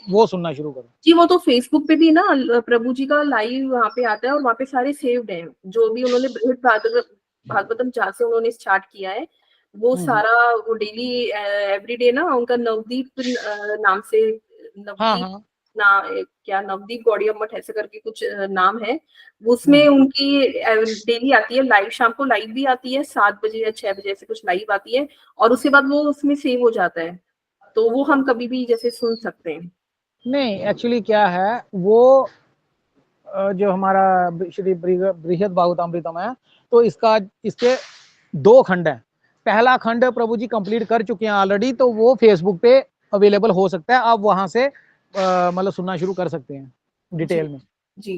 वो सुनना शुरू करो। जी वो तो फेसबुक पे भी ना प्रभु जी का लाइव वहाँ पे आता है, और वहाँ पे सारे सेव्ड हैं जो भी उन्होंने बृहद भागवतम जहाँ से उन्होंने स्टार्ट किया है, वो हम्म। सारा वो डेली एवरीडे ना उनका नवदीप नाम से, हाँ नवदीप हाँ। ना क्या नवदीप गौड़िया मठ ऐसे करके कुछ नाम है, उसमें हम्म। उनकी डेली आती है लाइव, शाम को लाइव भी आती है 7 बजे या 6 बजे ऐसे कुछ लाइव आती है, और उसके बाद वो उसमें सेव हो जाता है, तो वो हम कभी भी जैसे सुन सकते हैं। नहीं एक्चुअली क्या है, वो जो हमारा श्री बृहद भागवतामृतम है, तो इसके 2 खंड हैं। पहला खंड प्रभु जी कंप्लीट कर चुके हैं ऑलरेडी, तो वो फेसबुक पे अवेलेबल हो सकता है, आप वहां से मतलब सुनना शुरू कर सकते हैं जी डिटेल में। जी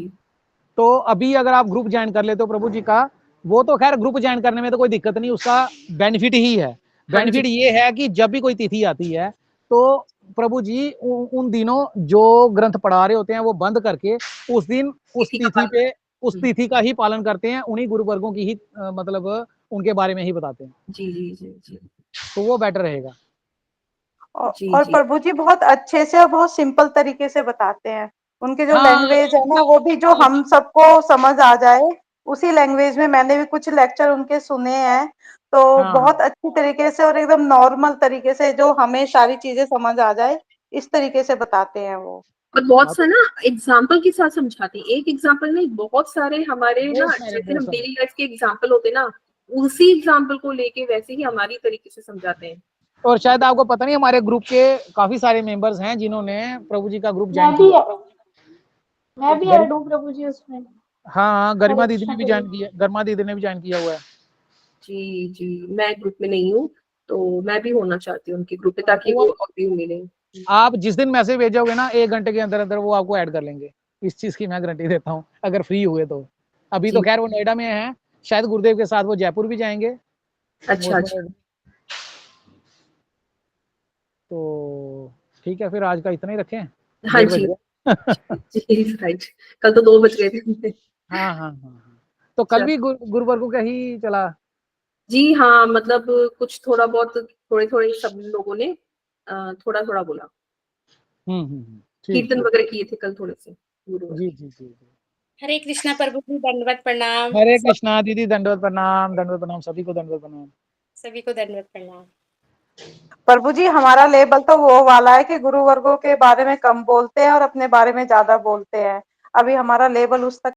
तो अभी अगर आप ग्रुप ज्वाइन कर लेते हो प्रभु जी का, वो तो खैर ग्रुप ज्वाइन करने में तो कोई दिक्कत नहीं, उसका बेनिफिट ही है। हाँ जी बेनिफिट ये है कि जब भी कोई तिथि आती है तो प्रभु जी उन दिनों जो ग्रंथ पढ़ा रहे होते हैं वो बंद करके उस दिन उस तिथि का तिथि पे उस हम्म, तिथि का ही पालन करते हैं, उन्हीं गुरु वर्गों की ही मतलब उनके बारे में ही बताते हैं। जी जी जी जी तो वो बेटर रहेगा। जी और जी। प्रभु जी बहुत अच्छे से और बहुत सिंपल तरीके से बताते हैं, उनके जो हाँ लैंग्वेज है ना वो भी जो हम सबको समझ आ जाए, उसी लैंग्वेज में मैंने भी कुछ लेक्चर उनके सुने हैं, तो हाँ बहुत अच्छी तरीके से और एकदम नॉर्मल तरीके से जो हमें सारी चीजें समझ आ जाए इस तरीके से बताते हैं वो। और बहुत हाँ, सा ना एग्जाम्पल के साथ समझाते हैं, एक एग्जाम्पल नहीं, बहुत सारे हमारे ना बहुत सारे जैसे बहुत हम सारे डेली लाइफ के एग्जाम्पल होते हैं ना, उसी एग्जाम्पल को लेके वैसे ही हमारी तरीके से समझाते हैं। और शायद आपको पता नहीं, हमारे ग्रुप के काफी सारे मेंबर्स हैं जिन्होंने प्रभु जी का ग्रुप ज्वाइन किया। मैं भी ऐड हूँ प्रभु जी उसमें। हाँ, गरिमा हरे दीदी कृष्णा ने भी प्रभु। ज्वाइन किया, गरिमा दीदी ने भी ज्वाइन किया हुआ है। जी जी, मैं ग्रुप में नहीं हूँ, तो मैं भी होना चाहती हूँ उनके ग्रुप में, ताकि वो वो और भी मिले। आप जिस दिन मैसेज भेजोगे ना, 1 घंटे के अंदर अंदर वो आपको ऐड कर लेंगे, इस चीज की मैं गारंटी देता हूँ, अगर फ्री हुए तो। अभी तो जी, खैर वो नोएडा में है, शायद गुरुदेव के साथ वो जयपुर भी जाएंगे। अच्छा अच्छा। तो ठीक है, फिर आज का इतना ही रखें, हाँ 1:30 बज जी गया। जी, राइट। कल तो 2 बज गए थे। हाँ हाँ हाँ, तो कल चल, भी गुरुवर्गों का ही चला। जी हाँ, मतलब कुछ थोड़ा बहुत, थोड़े थोड़े सब लोगों ने थोड़ा थोड़ा बोला, ठीक कीर्तन ठीक। वगैरह किए थे कल थोड़े से गुरुवार। जी जी जी जी। हरे कृष्णा प्रभु जी, दंडवत प्रणाम। हरे कृष्णा दीदी, दंडवत प्रणाम, दंडवत प्रणाम, सभी को दंडवत प्रणाम। सभी को दंडवत प्रणाम। प्रभु जी हमारा लेवल तो वो वाला है कि गुरु वर्गों के बारे में कम बोलते हैं और अपने बारे में ज्यादा बोलते हैं। अभी हमारा लेवल उस तक